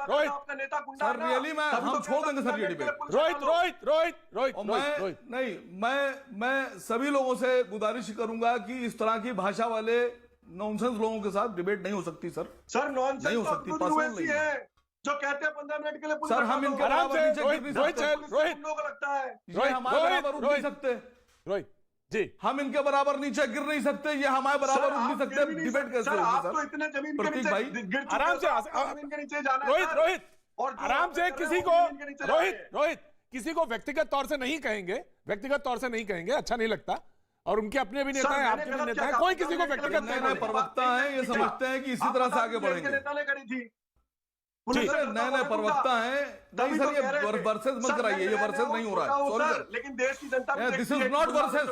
सर रियली हम छोड़ देंगे सर ये डिबेट। रोहित मैं सभी लोगों से गुजारिश करूंगा कि इस तरह की भाषा वाले नॉनसेंस लोगों के साथ डिबेट नहीं हो सकती सर। नॉनसेंस नहीं हो सकती, पॉसिबल नहीं है। जो कहते हैं 15 मिनट के लिए सर हम इनके बराबर नीचे गिर नहीं सकते। लगता है ये हमारे बराबर उठ नहीं सकते। रोहित जी हम इनके बराबर नीचे गिर नहीं सकते, ये हमारे बराबर उठ नहीं सकते। डिबेट कैसे होगी सर? तो इतने जमीन के प्रतीक भाई आराम से रोहित आराम से रोहित किसी को व्यक्तिगत तौर से नहीं कहेंगे, अच्छा नहीं लगता। और उनके अपने भी नेता हैं, आपके भी नेता हैं, कोई किसी को व्यक्तिगत नए प्रवक्ता हैं, ये समझते हैं कि इसी तरह से आगे बढ़ेंगे। नए प्रवक्ता हैं, नहीं सर ये वर्सेस मत कराइए, ये वर्सेस नहीं हो रहा है। सॉरी सर, लेकिन देश की जनता this is not versus,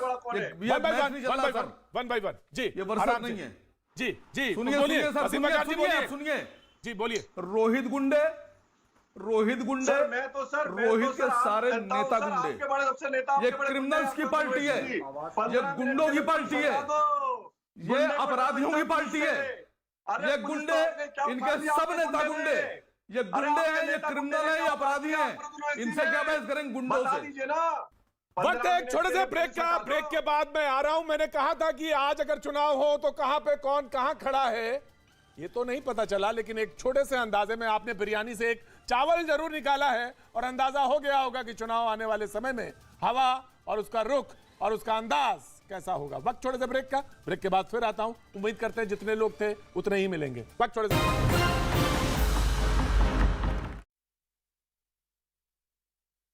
one by one ji, ये वर्सेस नहीं है। जी जी सुनिए बोलिए, सुनिए सर, वसीम सुनिए बकार जी सुनिए बोलिए। सुनिए। जी बोलिए। रोहित गुंडे सर मैं तो सर रोहित के सारे जानता हूं नेता सर, गुंडे, आपके बड़े सबसे नेता ये आपके बड़े गुंडे क्रिमिनल्स हैं, की आपको पार्टी है, जी। ये 15 गुंडों की मिनट पार्टी है, बता दो। ये गुंडे को अपराधियों की समझता पार्टी है, अरे ये पुलिस गुंडे, तो आपने क्या इनके उखाड़ दिया सब आपने नेता गुंडे गुंडे, में? ये अरे गुंडे आपके हैं, ये नेता गुंडे क्रिमिनल ने हैं, ये क्या अपराधी उखाड़ हैं, दिया आपने यूनिवर्सिटी इनसे क्या में? बहस करेंगे गुंडों बता से। दीजिए ना। वक्त 15 एक छोटे से मिनट ब्रेक पुलिस का, हटा दो। ब्रेक के बाद मैं आ रहा हूं। मैंने कहा था कि आज अगर चुनाव हो तो कहां पे कौन कहां खड़ा है ये तो नहीं पता चला, लेकिन एक छोटे से अंदाजे में आपने बिरयानी से एक चावल जरूर निकाला है और अंदाजा हो गया होगा कि चुनाव आने वाले समय में हवा और उसका रुख और उसका अंदाज कैसा होगा। वक्त छोटे से ब्रेक का, ब्रेक के बाद फिर आता हूं। उम्मीद करते हैं जितने लोग थे उतने ही मिलेंगे। वक्त छोटे से।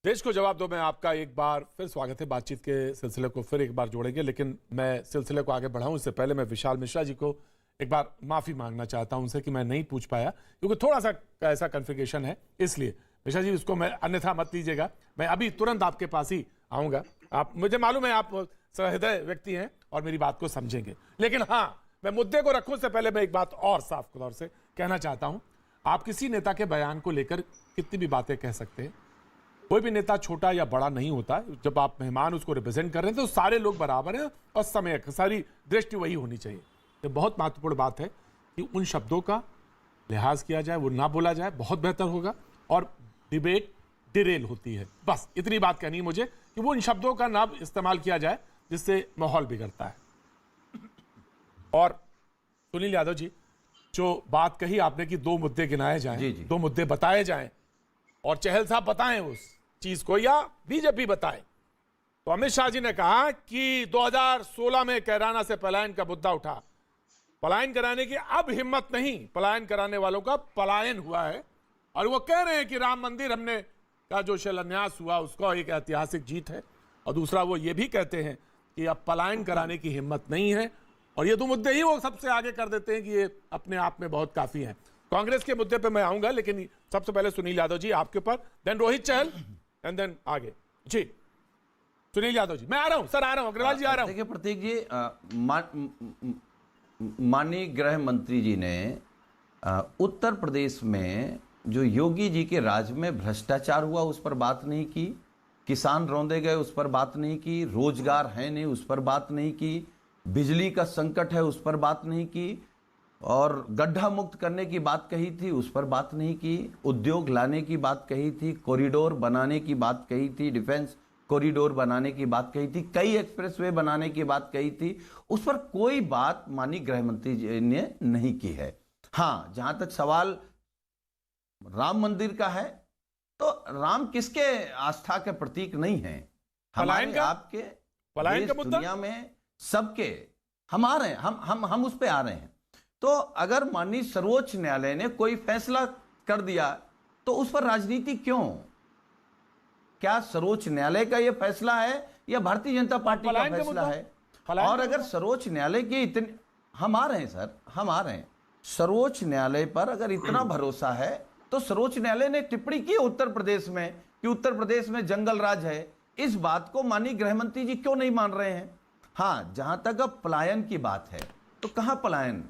देश को जवाब दो मैं आपका एक बार फिर स्वागत है। बातचीत के सिलसिले को फिर एक बार जोड़ेंगे, लेकिन मैं सिलसिले को आगे बढ़ाऊं इससे पहले मैं विशाल मिश्रा जी को एक बार माफी मांगना चाहता हूं उनसे कि मैं नहीं पूछ पाया, क्योंकि थोड़ा सा ऐसा कन्फिगरेशन है, इसलिए मिश्रा जी उसको मैं अन्यथा मत लीजिएगा। मैं अभी तुरंत आपके पास ही आऊंगा। आप, मुझे मालूम है आप सहृदय व्यक्ति हैं और मेरी बात को समझेंगे, लेकिन हाँ मैं मुद्दे को रखूं उससे पहले मैं एक बात और साफ तौर से कहना चाहता हूं। आप किसी नेता के बयान को लेकर कितनी भी बातें कह सकते हैं, कोई भी नेता छोटा या बड़ा नहीं होता। जब आप मेहमान उसको रिप्रेजेंट कर रहे हैं तो सारे लोग बराबर हैं और समय सारी दृष्टि वही होनी चाहिए। ये बहुत महत्वपूर्ण बात है कि उन शब्दों का लिहाज किया जाए, वो ना बोला जाए, बहुत बेहतर होगा। और डिबेट डिरेल होती है, बस इतनी बात कहनी है मुझे कि वो इन शब्दों का ना इस्तेमाल किया जाए जिससे माहौल बिगड़ता है। और सुनील यादव जी, जो बात कही आपने कि दो मुद्दे गिनाए जाएं, जी, जी। दो मुद्दे बताए जाएं और चहल साहब बताएं उस चीज को या बीजेपी बताए, तो अमित शाह जी ने कहा कि 2016 में कैराना से पलायन का मुद्दा उठा, पलायन कराने की अब हिम्मत नहीं, पलायन कराने वालों का पलायन हुआ है। और वो कह रहे हैं कि राम मंदिर हमने का जो शिलान्यास हुआ उसका एक ऐतिहासिक जीत है। और दूसरा वो ये भी कहते हैं कि अब पलायन कराने की हिम्मत नहीं है। और ये दो मुद्दे ही वो सबसे आगे कर देते हैं कि ये अपने आप में बहुत काफी हैं। कांग्रेस के मुद्दे पे मैं आऊंगा, लेकिन सबसे पहले सुनील यादव जी आपके ऊपर, then Rohit Chahal and then आगे। जी सुनील यादव जी, मैं आ रहा हूं सर, आ रहा हूं। अग्रवाल जी आ रहा हूं। देखिए प्रतीक जी, माननीय गृह मंत्री जी ने उत्तर प्रदेश में जो योगी जी के राज में भ्रष्टाचार हुआ उस पर बात नहीं की, किसान रौंदे गए उस पर बात नहीं की, रोजगार है नहीं उस पर बात नहीं की, बिजली का संकट है उस पर बात नहीं की, और गड्ढा मुक्त करने की बात कही थी उस पर बात नहीं की, उद्योग लाने की बात कही थी, कॉरिडोर बनाने की बात कही थी, डिफेंस कॉरिडोर बनाने की बात कही थी, कई एक्सप्रेसवे बनाने की बात कही थी, उस पर कोई बात माननीय गृह मंत्री जी ने नहीं की है। हाँ, जहां तक सवाल राम मंदिर का है, तो राम किसके आस्था के प्रतीक नहीं है, हमारे आपके पलायन का मुद्दा दुनिया में सबके हम आ रहे हैं, हम उस पे आ रहे हैं। तो अगर माननीय सर्वोच्च न्यायालय ने कोई फैसला कर दिया तो उस पर राजनीति क्यों? क्या सर्वोच्च न्यायालय का यह फैसला है या भारतीय जनता पार्टी का फैसला है? और अगर सर्वोच्च न्यायालय की इतनी, हम आ रहे हैं सर, हम आ रहे हैं, सर्वोच्च न्यायालय पर अगर इतना भरोसा है तो सर्वोच्च न्यायालय ने टिप्पणी की उत्तर प्रदेश में कि उत्तर प्रदेश में जंगल राज है, इस बात को माननीय गृह मंत्री जी क्यों नहीं मान रहे हैं? हाँ, जहां तक अब पलायन की बात है, तो कहां पलायन,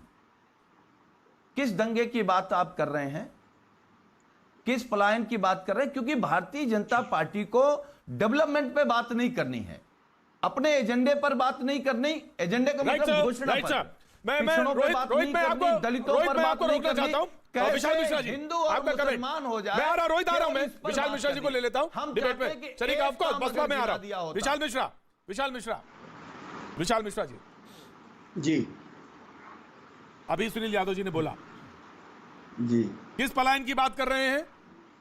किस दंगे की बात आप कर रहे हैं, किस पलायन की बात कर रहे हैं? क्योंकि भारतीय जनता पार्टी को डेवलपमेंट पे बात नहीं करनी है, अपने एजेंडे पर बात नहीं करनी, एजेंडे का मतलब घोषणा पर, मैं पिछड़ों पे बात नहीं करनी, दलितों पर बात नहीं करनी, विशाल मिश्रा जी हिंदू और मुसलमान हो जाए। मैं आ रहा रोहित आ रहा हूं, मैं विशाल मिश्रा जी को ले लेता हूं डिबेट में। चलिए आपको बसपा में आ रहा हूं। विशाल मिश्रा जी, अभी सुनील यादव जी ने बोला जी, किस पलायन की बात कर रहे हैं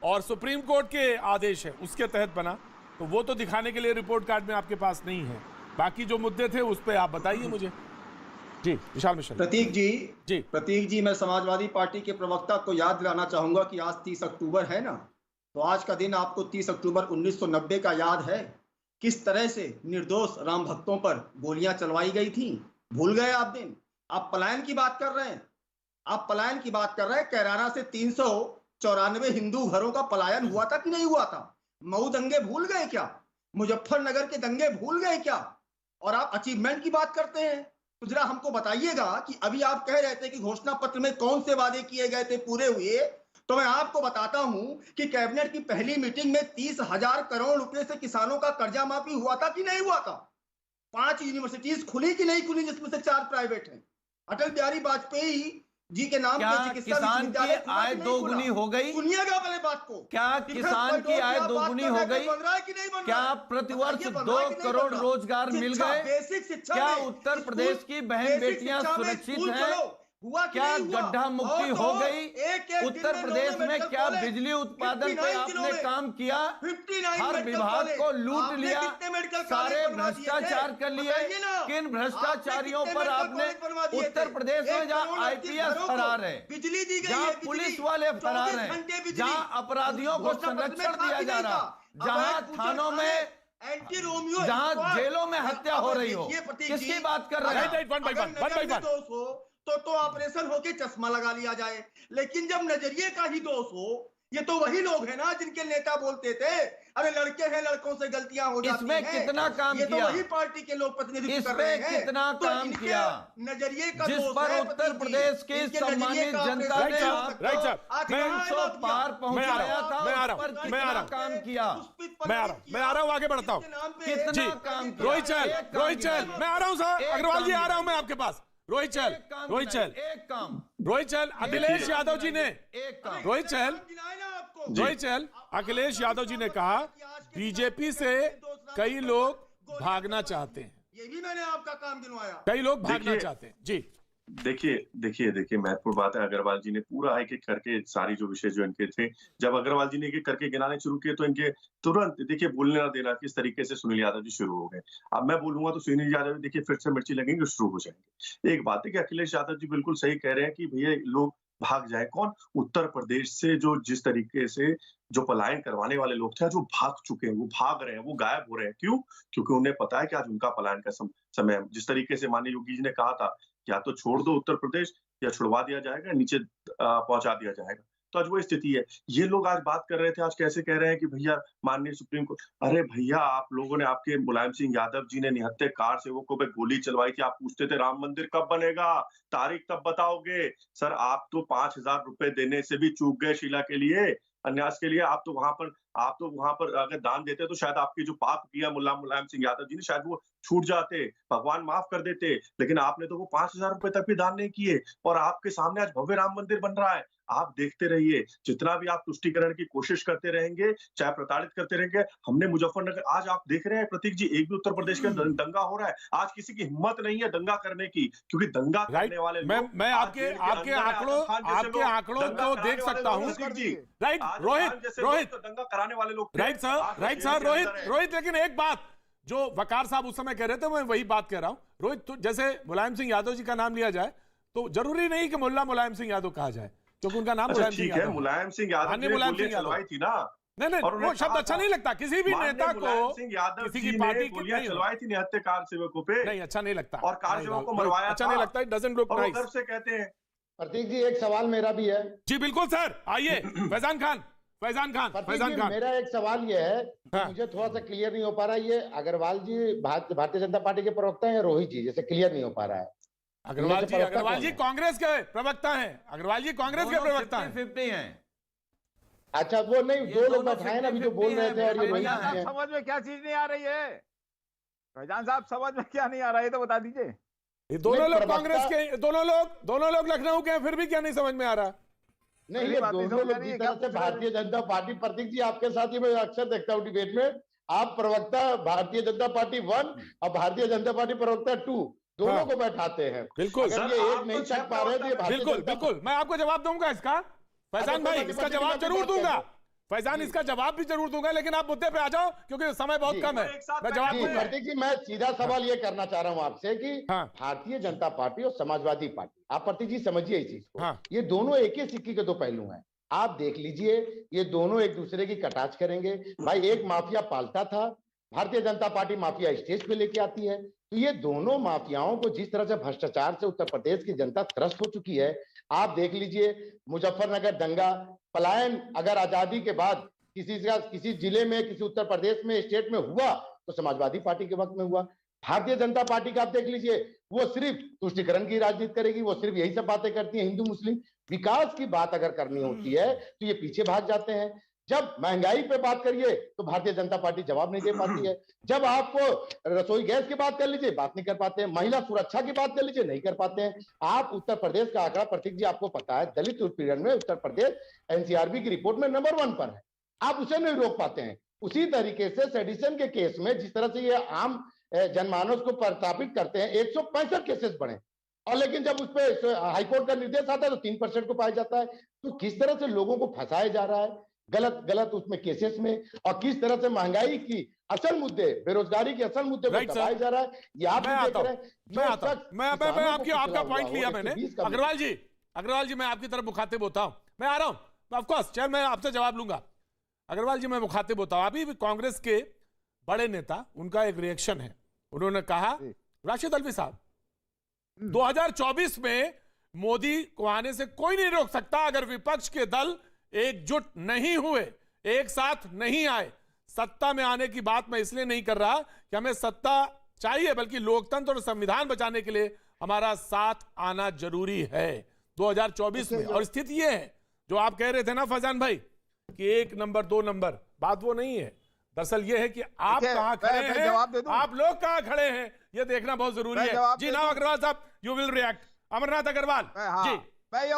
और सुप्रीम कोर्ट के आदेश है उसके तहत बना, तो वो तो दिखाने के लिए रिपोर्ट कार्ड में आपके पास नहीं है। बाकी जो मुद्दे थे उस पर आप बताइए मुझे। जी विशाल मिश्रा प्रतीक जी, मैं समाजवादी पार्टी के प्रवक्ता को याद दिलाना चाहूंगा कि आज 30 अक्टूबर है ना, तो आज का दिन आपको 30 अक्टूबर 1990 का याद है? किस तरह से निर्दोष राम भक्तों पर गोलियां चलवाई गई थी? भूल गए आप दिन? आप पलायन की बात कर रहे हैं, आप पलायन की बात कर रहे हैं। कैराना से 394 हिंदू घरों का पलायन हुआ था कि नहीं हुआ था? मऊ दंगे भूल गए क्या? मुजफ्फरनगर के दंगे भूल गए क्या? और आप अचीवमेंट की बात करते हैं। तो जरा हमको बताइएगा कि अभी आप कह रहे थे कि घोषणा पत्र में कौन से वादे किए गए थे पूरे हुए। तो मैं आपको बताता हूं कि कैबिनेट की पहली मीटिंग में 30,000 करोड़ रुपए से किसानों का कर्जा माफी हुआ था कि नहीं हुआ था। 5 यूनिवर्सिटीज खुली कि नहीं खुली, जिसमें से 4 प्राइवेट हैं। अटल बिहारी वाजपेयी जी के नाम क्या पे चिकित्सा किसान की विश्वविद्यालय खुला आय कि नहीं दोगुनी खुला? हो गई? सुनिएगा पहले बात को। क्या किसान की आय दोगुनी हो गई? बन रहा है कि नहीं बन रहा क्या है? प्रतिवर्ष बताइए, बन 2 रहा है कि नहीं करोड़ बन रहा? रोजगार मिल शिक्षा, गए? बेसिक शिक्षा क्या में उत्तर स्कूल- प्रदेश की बहन बेसिक बेटियां शिक्षा में सुरक्षित स्कूल हैं? चलो, हुआ कि क्या नहीं हुआ? गड्ढा मुक्ति और हो तो गई? एक-एक उत्तर दिन प्रदेश में मेडिकल क्या कॉलेज, बिजली उत्पादन पे 59 आपने जिलों में काम किया? 59 हर मेडिकल विभाग कॉलेज। को लूट आपने लिया, कितने मेडिकल सारे कॉलेज बनवा दिए थे? भ्रष्टाचार कर लिए। बताइए ना। किन भ्रष्टाचारियों आपने पर कितने आपने मेडिकल कॉलेज बनवा दिए उत्तर थे? प्रदेश में 1 जहां करोड़ 38 आईपीएस घरों को फरार है, बिजली दी गई जहां है, बिजली। पुलिस वाले फरार 24 हैं, घंटे बिजली। जहां अपराधियों को घोषणा पत्र में संरक्षण था दिया कि जा नहीं रहा, था? जहां अवैध थानों बूचड़ में खाने, एंटी रोमियो जहां स्क्वाड। जेलों में हत्या हो अब रही हो, देखिए प्रतीक किसकी जी, बात कर रहे Right, हैं? right, one by अगर one, one by नजर में one. दोष हो तो ऑपरेशन होके चश्मा लगा लिया जाए, लेकिन जब नजरिए का ही दोष हो, ये तो वही लोग हैं ना जिनके नेता बोलते थे अरे लड़के हैं, लड़कों से गलतियां हो जाती इसमें हैं। कितना काम ये किया? तो वही पार्टी के लोग प्रतिनिधित्व कर रहे इसमें हैं। कितना तो काम इनके किया? नजरिए का जिस दोष पर है उत्तर प्रतीक जी। प्रदेश की इनके सम्मानित नजरिए का जनता ऑपरेशन ने नहीं हो आप- सकता। right, sir. आज मैं- कहाँ है 300 माफिया? पार पहुंचाया था, मैं आ रहा उस पर हूं, मैं आ रहा कितना हूं। काम किया? मैं आ रहा हूं, आगे बढ़ता हूं। कितना जी, काम किया? रोहित चहल, एक काम रोहित किया। चहल, मैं आ रहा हूं सर, एक अग्रवाल जी काम आ रहा हूं किया। मैं आपके पास। रोहित चहल, एक काम रोहित गिनाए, चहल, एक काम, रोहित चहल, अखिलेश यादव जी ने, एक काम। रोहित चहल, रोहित चहल, अखिलेश यादव जी ने कहा बीजेपी से कई लोग भागना चाहते हैं, ये भी मैंने आपका काम गिनवाया। कई लोग भागना देखिए- चाहते हैं। जी, देखिए महत्वपूर्ण बात है। अग्रवाल जी ने पूरा एक एक करके सारी जो विषय जो इनके थे, जब अग्रवाल जी ने एक एक करके गिनाने शुरू किए तो इनके तुरंत देखिए बोलने ना देना किस तरीके से सुनील यादव जी शुरू हो गए। अब मैं बोलूंगा तो सुनील यादव जी देखिए फिर से मिर्ची लगेंगे, शुरू हो जाएंगे। एक बात है कि अखिलेश यादव जी बिल्कुल सही कह रहे हैं कि भैया लोग भाग जाए। कौन? उत्तर प्रदेश से जो जिस तरीके से जो पलायन करवाने वाले लोग थे, जो भाग चुके हैं, वो भाग रहे हैं, वो गायब हो रहे हैं। क्यों? क्योंकि उन्हें पता है कि आज उनका पलायन का समय है। जिस तरीके से माननीय योगी जी ने कहा था या तो छोड़ दो उत्तर प्रदेश या छुड़वा दिया जाएगा, नीचे पहुंचा दिया जाएगा। तो आज वो स्थिति है। ये लोग आज बात कर रहे थे, आज कैसे कह रहे हैं कि भैया माननीय सुप्रीम कोर्ट, अरे भैया आप लोगों ने, आपके मुलायम सिंह यादव जी ने निहत्थे कार सेवकों पे गोली चलवाई थी। आप पूछते थे राम मंदिर कब बनेगा, तारीख कब बताओगे? सर आप तो 5,000 रुपए देने से भी चूक गए शीला के लिए, अन्यास के लिए। आप तो वहां पर अगर दान देते तो शायद आपकी जो पाप किया मुलायम सिंह यादव जी ने, शायद वो छूट जाते, भगवान माफ कर देते। लेकिन आपने तो वो 5,000 रुपए तक भी दान नहीं किए, और आपके सामने आज भव्य राम मंदिर बन रहा है। आप देखते रहिए, जितना भी आप तुष्टिकरण की कोशिश करते रहेंगे, चाहे प्रताड़ित करते रहेंगे। हमने मुजफ्फरनगर, आज आप देख रहे हैं प्रतीक जी, एक भी उत्तर प्रदेश के अंदर दंगा हो रहा है। आज किसी की हिम्मत नहीं है दंगा करने की, क्योंकि दंगा करने वाले लोग, मैं आपके आंकड़ों को देख सकता हूं। राइट, रोहित, दंगा कराने वाले लोग। राइट सर, रोहित, लेकिन एक बात जो वकार साहब उस समय कह रहे थे, मैं वही बात कह रहा हूं। रोहित, तो जैसे मुलायम सिंह यादव जी का नाम लिया जाए तो जरूरी नहीं कि मुलायम सिंह यादव कहा जाए, क्योंकि उनका नाम मुलायम सिंह यादव है। मुलायम सिंह यादव ने गोलियां चलवाई थी ना। नहीं, वो शब्द अच्छा नहीं लगता किसी भी नेता को, किसी की पार्टी की गोलियां चलवाई थी निहत्थे कार सेवकों पे। नहीं, अच्छा नहीं लगता, और कार सेवकों को मरवाया, अच्छा नहीं लगता, इट डजंट लुक नाइस। गर्व से कहते हैं। प्रतीक जी एक सवाल मेरा भी है। जी बिल्कुल सर, आइए। फैजान खान। मेरा एक सवाल ये है, हाँ। मुझे थोड़ा सा क्लियर नहीं हो पा रहा है, ये अग्रवाल जी भारतीय जनता पार्टी के प्रवक्ता हैं या रोहित जी, जैसे क्लियर नहीं हो पा रहा है। अग्रवाल जी कांग्रेस के प्रवक्ता हैं। अग्रवाल जी कांग्रेस के प्रवक्ता हैं। 50-50 हैं। अच्छा वो नहीं, दो लोग बैठाए ना अभी जो बोल रहे थे, और ये रोहित जी हैं। समझ में क्या चीज नहीं आ रही है फैजान साहब, समझ में क्या नहीं आ रहा है तो बता दीजिए। ये दोनों लोग कांग्रेस के, दोनों लोग लखनऊ के हैं, फिर भी क्या नहीं समझ में आ रहा? नहीं, ये दोनों लोग जिस तरह से भारतीय जनता पार्टी, प्रतीक जी आपके साथ ही मैं अक्सर देखता हूँ डिबेट में, आप प्रवक्ता भारतीय जनता पार्टी 1 और भारतीय जनता पार्टी प्रवक्ता 2 दोनों को बैठाते हैं। बिल्कुल, अगर ये एक नहीं छक पा रहे तो ये भारतीय जनता बिल्कुल, मैं आपको जवाब दूंगा इसका। फैजान भाई, इसका जवाब जरूर दूंगा। फैजान, इसका जवाब भी जरूर दूंगा, लेकिन आप मुद्दे पे आ जाओ क्योंकि समय बहुत कम है। मैं जवाब दूंगा। प्रतीक जी मैं सीधा सवाल ये करना चाह रहा हूँ आपसे कि हाँ। भारतीय जनता पार्टी और समाजवादी पार्टी, आप प्रतीक जी समझिए इस चीज को, हाँ। ये दोनों एक ही सिक्के के दो पहलू हैं। आप देख लीजिए, ये दोनों एक दूसरे की कटाक्ष करेंगे। भाई एक माफिया पालता था, Bharatiya Janata party mafia stage पे लेके आती है। तो ये दोनों माफियाओं को जिस तरह से भ्रष्टाचार से उत्तर प्रदेश की जनता त्रस्त हो चुकी है, आप देख लीजिए मुजफ्फरनगर दंगा, पलायन अगर आजादी के बाद किसी जिले में, किसी उत्तर प्रदेश में, स्टेट में हुआ तो समाजवादी पार्टी के वक्त में हुआ। भारतीय जनता पार्टी का आप देख लीजिए, वो सिर्फ तुष्टिकरण की राजनीति करेगी, वो सिर्फ यही सब बातें करती है। हिंदू मुस्लिम विकास की बात अगर करनी होती है तो ये पीछे भाग जाते हैं। जब महंगाई पे बात करिए तो भारतीय जनता पार्टी जवाब नहीं दे पाती है। जब आपको रसोई गैस की बात कर लीजिए, बात नहीं कर पाते हैं। महिला सुरक्षा की बात कर लीजिए, नहीं कर पाते हैं। आप उत्तर प्रदेश का आंकड़ा, प्रतीक जी आपको पता है, दलित उत्पीड़न में उत्तर प्रदेश एनसीआरबी की रिपोर्ट में नंबर 1 पर है। आप उसे नहीं रोक पाते हैं। उसी तरीके से सेडिशन के केस में जिस तरह से ये आम जनमानस को प्रतापित करते हैं, 165 केसेस बढ़े, और लेकिन जब उस पर हाईकोर्ट का निर्देश आता है तो 3% को पाया जाता है। तो किस तरह से लोगों को फंसाया जा रहा है गलत गलत उसमें केसेस में, और किस तरह से महंगाई की असल मुद्दे, बेरोजगारी के असल मुद्दे को दबाया जा रहा है, ये आप देख रहे हैं। मैं आपका पॉइंट लिया मैंने। अग्रवाल जी मैं आपकी तरफ मुखातिब होता हूं, मैं आ रहा हूं, ऑफ कोर्स चल मैं आपसे जवाब लूंगा। अग्रवाल जी मैं मुखातिब होता हूं। अभी कांग्रेस के बड़े नेता, उनका एक रिएक्शन है, उन्होंने कहा राशिद अल्वी साहब 2024 में मोदी को आने से कोई नहीं रोक सकता अगर विपक्ष के दल एकजुट नहीं हुए, एक साथ नहीं आए। सत्ता में आने की बात मैं इसलिए नहीं कर रहा कि हमें सत्ता चाहिए, बल्कि लोकतंत्र और संविधान बचाने के लिए हमारा साथ आना जरूरी है 2024 में। और स्थिति यह है जो आप कह रहे थे ना फैजान भाई कि 1 नंबर 2 नंबर, बात वो नहीं है। दरअसल यह है कि आप कहां खड़े हैं, आप लोग कहां खड़े हैं, यह देखना बहुत जरूरी है। जी नाम अग्रवाल साहब, you will react. Amarnath Agrawal ji. मैं ये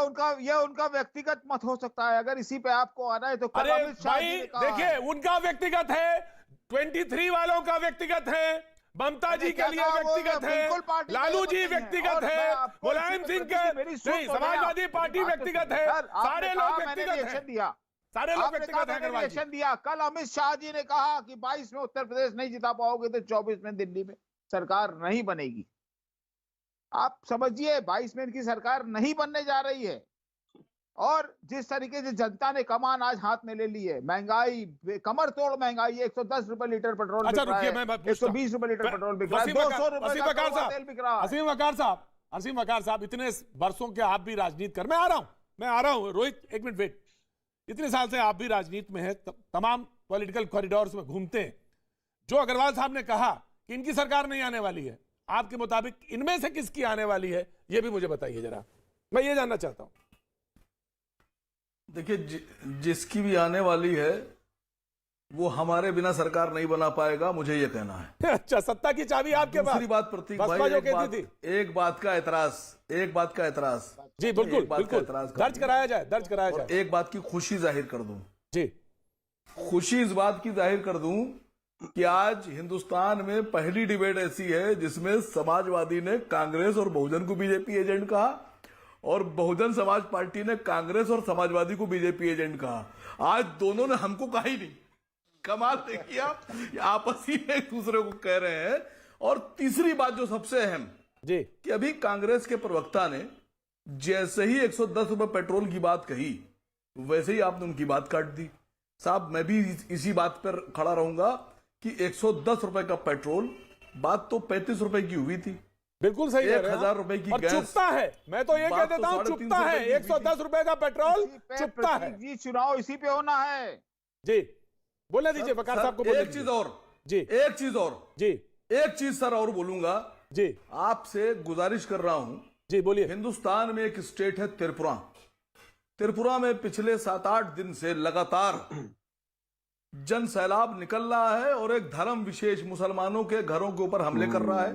उनका व्यक्तिगत मत हो सकता है, अगर इसी पे आपको आना है तो अरे भाई देखिए, उनका व्यक्तिगत है, 23 वालों का व्यक्तिगत है, ममता जी के लिए व्यक्तिगत है, लालू जी व्यक्तिगत है, मुलायम सिंह के नहीं, समाजवादी पार्टी व्यक्तिगत है, सारे लोग व्यक्तिगत हैं, सारे लोग व्यक्तिगत हैं। रिएक्शन दिया। कल अमित शाह जी ने कहा कि 22 में उत्तर प्रदेश नहीं जिता पाओगे तो 24 में दिल्ली में सरकार नहीं बनेगी। आप समझिए 22 में इनकी सरकार नहीं बनने जा रही है। और जिस तरीके से जनता ने कमान आज हाथ में ले ली है, महंगाई, कमर तोड़ महंगाई, 110 रुपए लीटर पेट्रोल बिक रहा है, 120 रुपए लीटर पेट्रोल बिक रहा है, 200 रुपए का तेल बिक रहा है। असीम वकार साहब, इतने वर्षों के आप भी राजनीति कर, मैं आ रहा हूं रोहित, एक मिनट वेट। इतने साल से आप भी राजनीति में है, तमाम पॉलिटिकल कॉरिडोर्स में घूमते हैं। जो अग्रवाल साहब ने कहा कि इनकी सरकार नहीं आने वाली है, आपके मुताबिक इनमें से किसकी आने वाली है, यह भी मुझे बताइए जरा, मैं ये जानना चाहता हूं। देखिए, जिसकी भी आने वाली है वो हमारे बिना सरकार नहीं बना पाएगा, मुझे ये कहना है। अच्छा, सत्ता की चाबी आपके पास। दूसरी बात प्रतीक भाई, एक बात का एतराज जी, बिल्कुल दर्ज कराया जाए। एक बात की खुशी जाहिर कर दूं जी, खुशी इस बात की जाहिर कर दूं कि आज हिंदुस्तान में पहली डिबेट ऐसी है जिसमें समाजवादी ने कांग्रेस और बहुजन को बीजेपी एजेंट कहा, और बहुजन समाज पार्टी ने कांग्रेस और समाजवादी को बीजेपी एजेंट कहा। आज दोनों ने हमको कहा ही नहीं। कमाल देखिए आप, आपस ही एक दूसरे को कह रहे हैं। और तीसरी बात जो सबसे अहम जी, कि अभी कांग्रेस के प्रवक्ता ने जैसे ही 110 रुपए पेट्रोल की बात कही, वैसे ही आपने उनकी बात काट दी। साहब, मैं भी इसी बात पर खड़ा रहूंगा कि 110 रुपए का पेट्रोल, बात तो 35 रुपए की हुई थी। बिल्कुल सही है। 1000 रुपए की गैस चुपता है, मैं तो ये कह देता हूं चुपता है। 110 रुपए का पेट्रोल चुपता है जी। चुनाव इसी पे होना है जी। बोलने दीजिए वकार साहब को। एक चीज और जी, एक चीज सर और बोलूंगा जी, आपसे गुजारिश कर रहा हूं जी, बोलिए। हिंदुस्तान में एक स्टेट है त्रिपुरा में पिछले 7-8 दिन से लगातार जन सैलाब निकल रहा है और एक धर्म विशेष मुसलमानों के घरों के ऊपर हमले कर रहा है।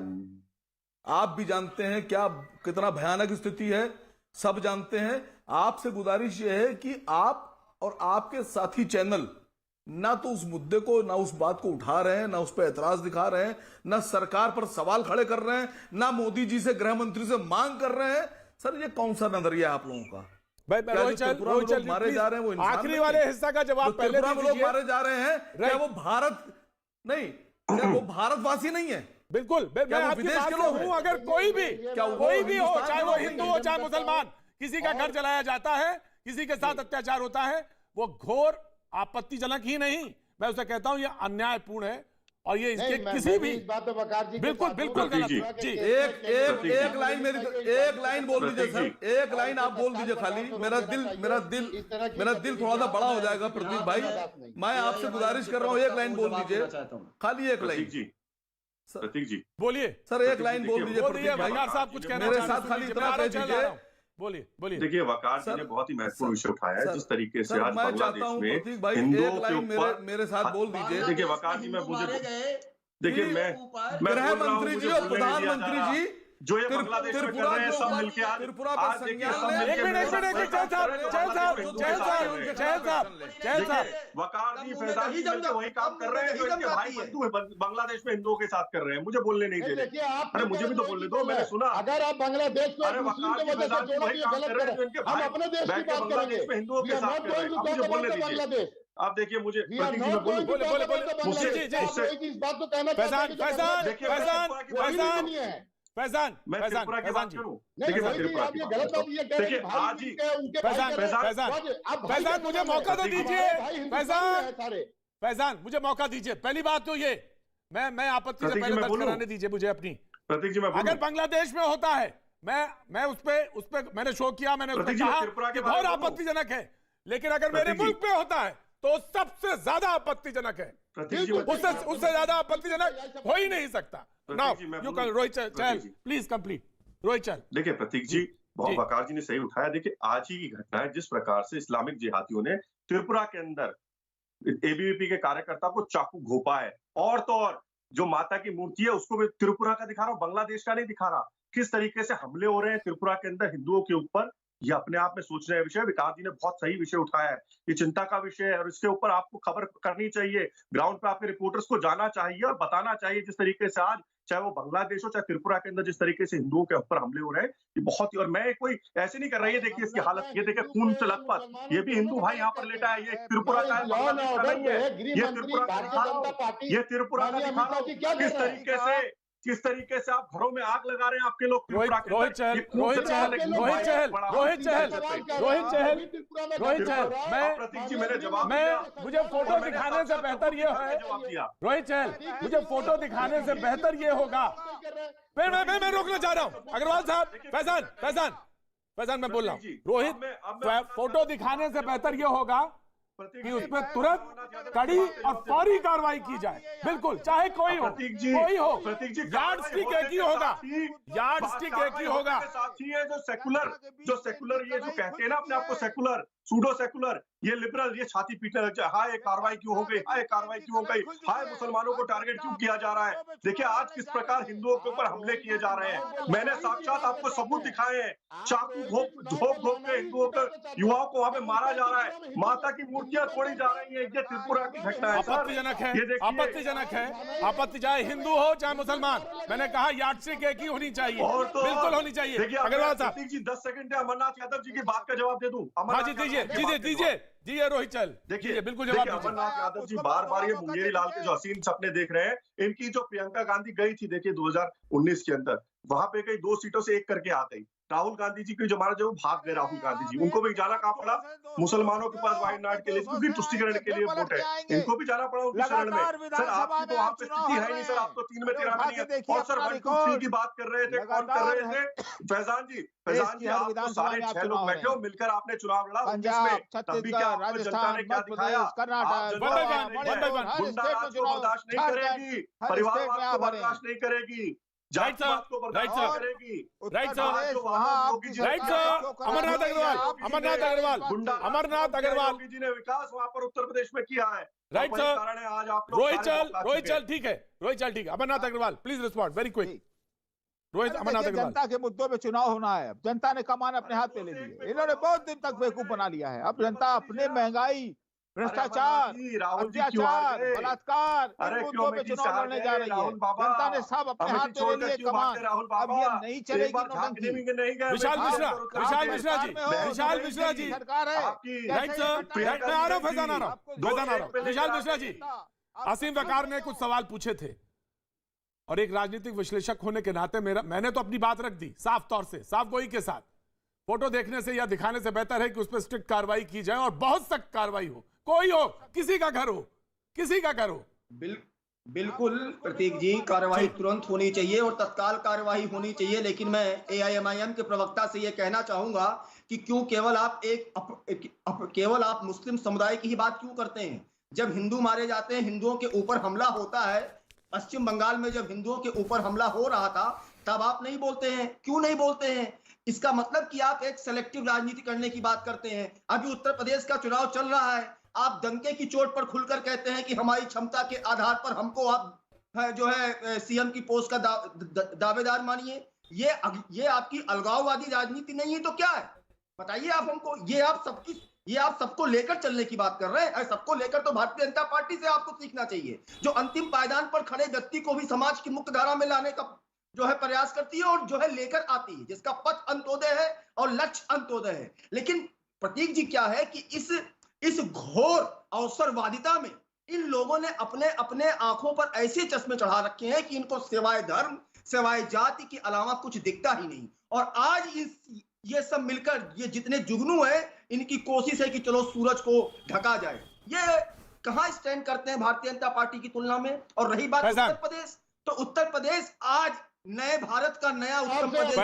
आप भी जानते हैं कितना भयानक स्थिति है, सब जानते हैं। आपसे गुजारिश यह है कि आप और आपके साथी चैनल ना तो उस मुद्दे को, ना उस बात को उठा रहे हैं, ना उस पर एतराज दिखा रहे हैं, ना सरकार पर सवाल खड़े कर रहे हैं, ना मोदी जी से, गृह मंत्री से मांग कर रहे हैं। सर, ये कौन सा नजरिया है आप लोगों का? रोहित मारे जा रहे हैं, वो आखिरी वाले हिस्सा का जवाब पहले लोग मारे जा रहे हैं, क्या वो भारत नहीं, क्या वो भारतवासी नहीं है? बिल्कुल, मैं आपकी बात से हूं। अगर कोई भी हो, चाहे वो हिंदू हो चाहे मुसलमान, किसी का घर जलाया जाता है, किसी के साथ अत्याचार होता है, वो घोर आपत्तिजनक ही नहीं, मैं उसे कहता हूं ये अन्यायपूर्ण है। और ये इसके किसी भी बिल्कुल गलत जी। एक लाइन बोल दीजिए सर, एक लाइन आप बोल दीजिए खाली। मेरा दिल थोड़ा सा बड़ा हो जाएगा प्रदीप भाई। मैं आपसे गुजारिश कर रहा हूं, एक लाइन बोल दीजिए, खाली एक लाइन। प्रतीक जी बोलिए सर एक लाइन बोल दीजिए बोलिए प्रतीक भाई। वकार साहब कुछ कहना मेरे चाहते हैं, साथ खाली सुनिए, इतना मैं आ रहा हूं, कह चल आ रहा हूं। दीजिए। बोलिए बोलिए। देखिए वकार जी सर, ने बहुत ही महत्वपूर्ण सर, विषय उठाया है सर, जिस तरीके से सर, आज मैं चाहता हूं बांग्लादेश प्रतीक भाई में एक हिंदुओं के लाइन ऊपर मेरे साथ बोल दीजिए। देखिए वकार जी मैं मुझे देखिए मैं गृह बोल रहा हूं, मंत्री मुझे जी और बोलने नहीं दिया जा प्रधानमंत्री रहा। जी जो ये बांग्लादेश में कर रहे हैं सब मिलके आज त्रिपुरा पर आज देखिए सब संज्ञान मिलके एक मिनट जय साहब वकार जी फैजान जी मिलके वही काम कर रहे हैं जो इनके भाई बंधु है बांग्लादेश में हिंदुओं के साथ कर रहे हैं। मुझे बोलने नहीं दे रहे। देखिए आप अरे मुझे भी तो बोलने दो, मैंने सुना। अगर आप बांग्लादेश को अरे मुस्लिम वकार के जी वजह से फैजान जी वही जोड़ोगे काम गलत कर रहे हैं जो करें। इनके हम भाई अपने देश की बैठ के बात करेंगे। बांग्लादेश में हिंदुओं के साथ कर रहे हैं। अब मुझे बोलने दीजिए। बांग्लादेश आप देखिए मुझे We are Prateek ji not मैं बोलूं going to talk about the मुझसे Bangladesh. जी, मुझसे आप एक इस बात को कहना चाहते फैजान हैं कि जो फैजान बांग्लादेश देखिए, फैजान मैं त्रिपुरा की कोई फैजान भी नहीं है। फैजान मैं फैजान त्रिपुरा की फैजान बात जी करूं। नहीं देखिए मैं वही त्रिपुरा आप की ये बात गलत करता बात हूं। ये कह रहे देखिए हैं भाई आज ही मिलके उनके फैजान भाई के फैजान आप भाई फैजान मुझे मौका तो दीजिए भाई हिंदुस्तान में फैजान है सारे। फैजान मुझे मौका दीजिए। पहली बात तो ये मैं आपत्ति से प्रतीक जी, पहले मैं दर्ज बोलूं? कराने दीजिए मुझे अपनी। प्रतीक जी मैं अगर बोलूं? बांग्लादेश में होता है मैं उस पे मैंने शो किया, मैंने उसमें प्रतीक जी, मैं कहा त्रिपुरा के कि बारे घोर में बोलूं? आपत्तिजनक है, लेकिन अगर मेरे प्रतीक जी। मुल्क में होता है तो सबसे ज्यादा आपत्तिजनक है। प्रतीक जी उससे ज्यादा आपत्तिजनक हो ही नहीं सकता। नाउ जी, मैं यू बोलूं? Can Rohit Chahal Prateek ji. Please complete. Rohit Chahal देखिए प्रतीक जी बहुत जी। वकार जी ने सही उठाया। देखिए आज ही की घटना है जिस प्रकार से इस्लामिक जिहादियों ने त्रिपुरा के अंदर एबीवीपी के कार्यकर्ता को चाकू घोपा है। और तो और जो माता की मूर्ति है उसको भी त्रिपुरा का दिखा रहा हूं, बांग्लादेश का नहीं दिखा रहा। किस तरीके से हमले हो रहे हैं त्रिपुरा के अंदर हिंदुओं के ऊपर, ये अपने आप में सोचने का विषय। विकास जी ने बहुत सही विषय उठाया है, ये चिंता का विषय है और इसके ऊपर आपको खबर करनी चाहिए। ग्राउंड पे आपके रिपोर्टर्स को जाना चाहिए और बताना चाहिए जिस तरीके से आज चाहे वो बांग्लादेश हो चाहे त्रिपुरा के अंदर जिस तरीके से हिंदुओं के ऊपर हमले हो रहे हैं, ये बहुत ही। और मैं कोई ऐसे नहीं कर रहा, ये देखिए इसकी हालत, ये देखिए खून से लथपथ, ये भी हिंदू भाई यहाँ पर लेटा है, ये त्रिपुरा का है, बांग्लादेश का नहीं है। ये त्रिपुरा का दिखा रहा हूं, ये त्रिपुरा का दिखा रहा हूं। किस तरीके से आप घरों में आग लगा रहे हैं आपके लोग त्रिपुरा के रोहित चहल मैं प्रतीक जी मैंने जवाब दिया। मुझे फोटो दिखाने से बेहतर ये है जवाब दिया। रोहित चहल मुझे फोटो दिखाने से बेहतर ये होगा। मैं रोकना चाह रहा हूं अग्रवाल साहब। फैजान मैं बोल रहा हूं रोहित, फोटो दिखाने से बेहतर ये होगा कि उसमें तुरंत कड़ी और फौरी कार्रवाई की जाए। बिल्कुल, चाहे कोई हो, कोई हो, यार्ड स्टिक एक ही होगा, यार्ड स्टिक एक ही होगा। साथी है जो सेकुलर ये जो कहते हैं ना अपने आप को सेकुलर, सूडो सेकुलर, ये लिबरल, ये छाती पीटने लग जाए। हाय कार्रवाई क्यों हो गई, हाय कार्रवाई क्यों हो गई, हाय मुसलमानों को टारगेट क्यों किया जा रहा है। देखिए आज किस प्रकार हिंदुओं के ऊपर हमले किए जा रहे हैं। मैंने साक्षात आपको सबूत दिखाए हैं। चाकू घोप के हिंदुओं के युवाओं को वहां पे मारा जा रहा है, माता की मूर्तियां तोड़ी जा रही है। ये त्रिपुरा की घटना है। आपत्तिजनक है, आपत्तिजनक है, आपत्ति चाहे हिंदू हो चाहे मुसलमान। मैंने कहा यार्ड स्टिक एक ही होनी चाहिए, और तो बिल्कुल होनी चाहिए। अग्रवाल साहब जी 10 सेकंड है, अमरनाथ यादव जी की बात का जवाब दे दूं। हाँ जी दीजिए रोहित चहल देखिए बिल्कुल जवाब दीजिए। अमरनाथ यादव जी बार ये मुंगेरी लाल के जो हसीन सपने देख रहे हैं, इनकी जो प्रियंका गांधी गई थी देखिए 2019 के अंदर, वहां पे कई 2 सीटों से एक करके आ गई। राहुल गांधी जी की जो हमारा जो भाग गए राहुल गांधी जी, उनको भी जाना कहाँ पड़ा मुसलमानों के पास वायनाड के लिए, क्योंकि तुष्टिकरण के लिए वोट है, इनको भी जाना पड़ा उनकी शरण में। सर आपकी तो वहां पे स्थिति है नहीं सर, आप तो 3 में 13 में नहीं है। और सर 1 2 3 की बात कर रहे थे, कौन कर रहे थे? फैजान जी आप तो सारे 6 लोग बैठे हो, मिलकर आपने चुनाव लड़ा। पंजाब, छत्तीसगढ़, जनता ने क्या दिखाया? गुंडा राज को बर्दाश्त नहीं करेगी, परिवारवाद को बर्दाश्त नहीं करेगी, जातिवाद को बर्दाश्त नहीं करेगी। अमरनाथ अग्रवाल जी ने विकास वहां पर उत्तर प्रदेश में किया है। राइट सर, कारण है आज आप लोग रोहित चल ठीक है। Amarnath Agarwal please respond very quick. Rohit Amarnath Agarwal, जनता के मुद्दों पे चुनाव होना है। जनता ने कमान अपने हाथ पे ले लिए, इन्होंने बहुत दिन तक बेवकूफ बना लिया है। अब जनता अपने महंगाई, भ्रष्टाचार, अत्याचार, बलात्कार, इन मुद्दों पे चुनाव लड़ने जा रही है। जनता ने सब अपने हाथ में ले लिए कमान। अब ये नहीं चलेगी नौटंकी। विशाल मिश्रा जी सरकार है। राइट सर, मैं आ रहा हूँ, फैजान आ रहा हूँ। विशाल मिश्रा जी, असीम वकार ने कुछ सवाल पूछे थे और एक राजनीतिक विश्लेषक होने के नाते मैंने तो अपनी बात रख दी साफ तौर से, साफ गोई के साथ। फोटो देखने से या दिखाने से बेहतर है कि उस पर स्ट्रिक्ट कार्रवाई की जाए और बहुत सख्त कार्रवाई हो। कोई हो, किसी का घर हो, बिल्कुल प्रतीक जी, कार्रवाई तुरंत होनी चाहिए और तत्काल कार्रवाई होनी चाहिए। लेकिन मैं AIMIM के प्रवक्ता से यह कहना चाहूंगा कि क्यों केवल आप मुस्लिम समुदाय की ही बात क्यों करते हैं? जब हिंदू मारे जाते हैं, हिंदुओं के ऊपर हमला होता है, पश्चिम बंगाल में जब हिंदुओं के ऊपर हमला हो रहा था तब आप नहीं बोलते हैं, क्यों नहीं बोलते हैं? इसका मतलब कि आप एक सेलेक्टिव राजनीति करने की बात करते हैं। अभी उत्तर प्रदेश का चुनाव चल रहा है, आप डंके की चोट पर खुलकर कहते हैं कि हमारी क्षमता के आधार पर हमको आप जो है सीएम की पोस्ट का दावेदार मानिए। ये आपकी अलगाववादी राजनीति नहीं है तो क्या है? बताइए आप हमको। ये आप सबको लेकर चलने की बात कर रहे हैं। सबको लेकर तो भारतीय जनता पार्टी से आपको सीखना चाहिए, जो अंतिम पायदान पर खड़े व्यक्ति को भी समाज की मुक्त धारा में लाने का जो है प्रयास करती है और जो है लेकर आती है, जिसका पथ अंत्योदय है और लक्ष्य अंत्योदय है। लेकिन प्रतीक जी क्या है कि इस घोर अवसरवादिता में इन लोगों ने अपने अपने आंखों पर ऐसे चश्मे चढ़ा रखे हैं कि इनको सिवाय धर्म, सिवाय जाति के अलावा कुछ दिखता ही नहीं। और आज ये सब मिलकर ये जितने जुगनू हैं, इनकी कोशिश है कि चलो सूरज को ढका जाए। ये कहां स्टैंड करते हैं भारतीय जनता पार्टी की तुलना में? और रही बात उत्तर प्रदेश, तो उत्तर प्रदेश आज नए भारत का नया उत्तर प्रदेश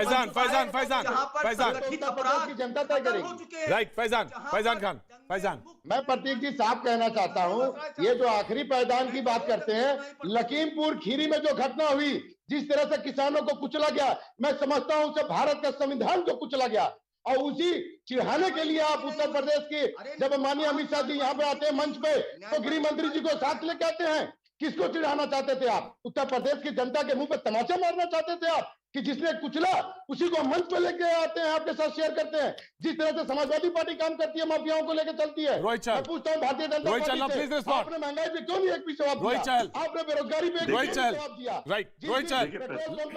फैजान मैं प्रतीक जी साहब कहना चाहता हूं, ये जो आखिरी पायदान की बात करते हैं, लखीमपुर खीरी में जो घटना हुई, जिस तरह से किसानों को कुचला गया, मैं समझता हूं उसे भारत का संविधान जो कुचला गया, और उसी चिढ़ाने के लिए आप उत्तर प्रदेश के जब माननीय अमित शाह जी यहाँ पे आते हैं मंच पे, तो गृह मंत्री जी को साथ लेके आते हैं। किसको चिढ़ाना चाहते थे आप? उत्तर प्रदेश की जनता के मुंह पे तमाचा मारना चाहते थे आप कि जिसने कुचला उसी को मंच पे लेके आते हैं, आपके साथ शेयर करते हैं। जिस तरह से समाजवादी पार्टी काम करती है, माफियाओं को लेकर चलती है। मैं पूछता हूँ भारतीय जनता पार्टी से, आपने महंगाई पे क्यों नहीं एक भी जवाब दिया? आपने बेरोजगारी पे जवाब दिया?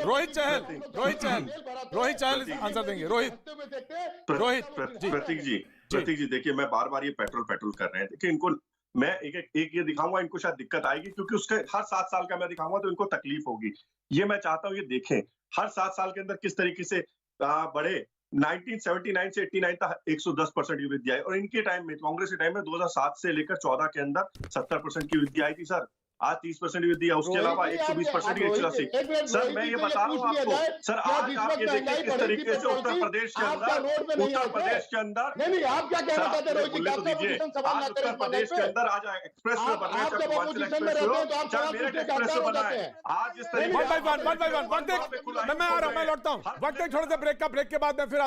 रोहित चहल आंसर देंगे। प्रतीक जी देखिए, मैं बार बार ये पेट्रोल कर रहे हैं। देखिए, इनको मैं एक ये दिखाऊंगा, इनको शायद दिक्कत आएगी क्योंकि उसके हर 7 साल का मैं दिखाऊंगा तो इनको तकलीफ होगी। ये मैं चाहता हूं ये देखें हर 7 साल के अंदर किस तरीके से बढ़े। 1979 से 89 तक 110% की वृद्धि आई, और इनके टाइम में, कांग्रेस के टाइम में 2007 से लेकर 14 के अंदर 70% की वृद्धि आई थी सर। आज 30% की वृद्धि है, उसके अलावा 120% की चला। सर मैं ये बता रहा हूँ आपको, सर आज आप ये देखिए किस तरीके से उत्तर प्रदेश के अंदर नहीं, आप क्या कहना चाहते हैं? बोले तो दीजिए, आज उत्तर प्रदेश के अंदर आज एक्सप्रेस वे बन रहे हैं, चाहे मेरठ एक्सप्रेस वे बना है। आज इस तरीके मैं आ रहा हूं, मैं लौटता हूं। वक्त थोड़े से ब्रेक के बाद में फिर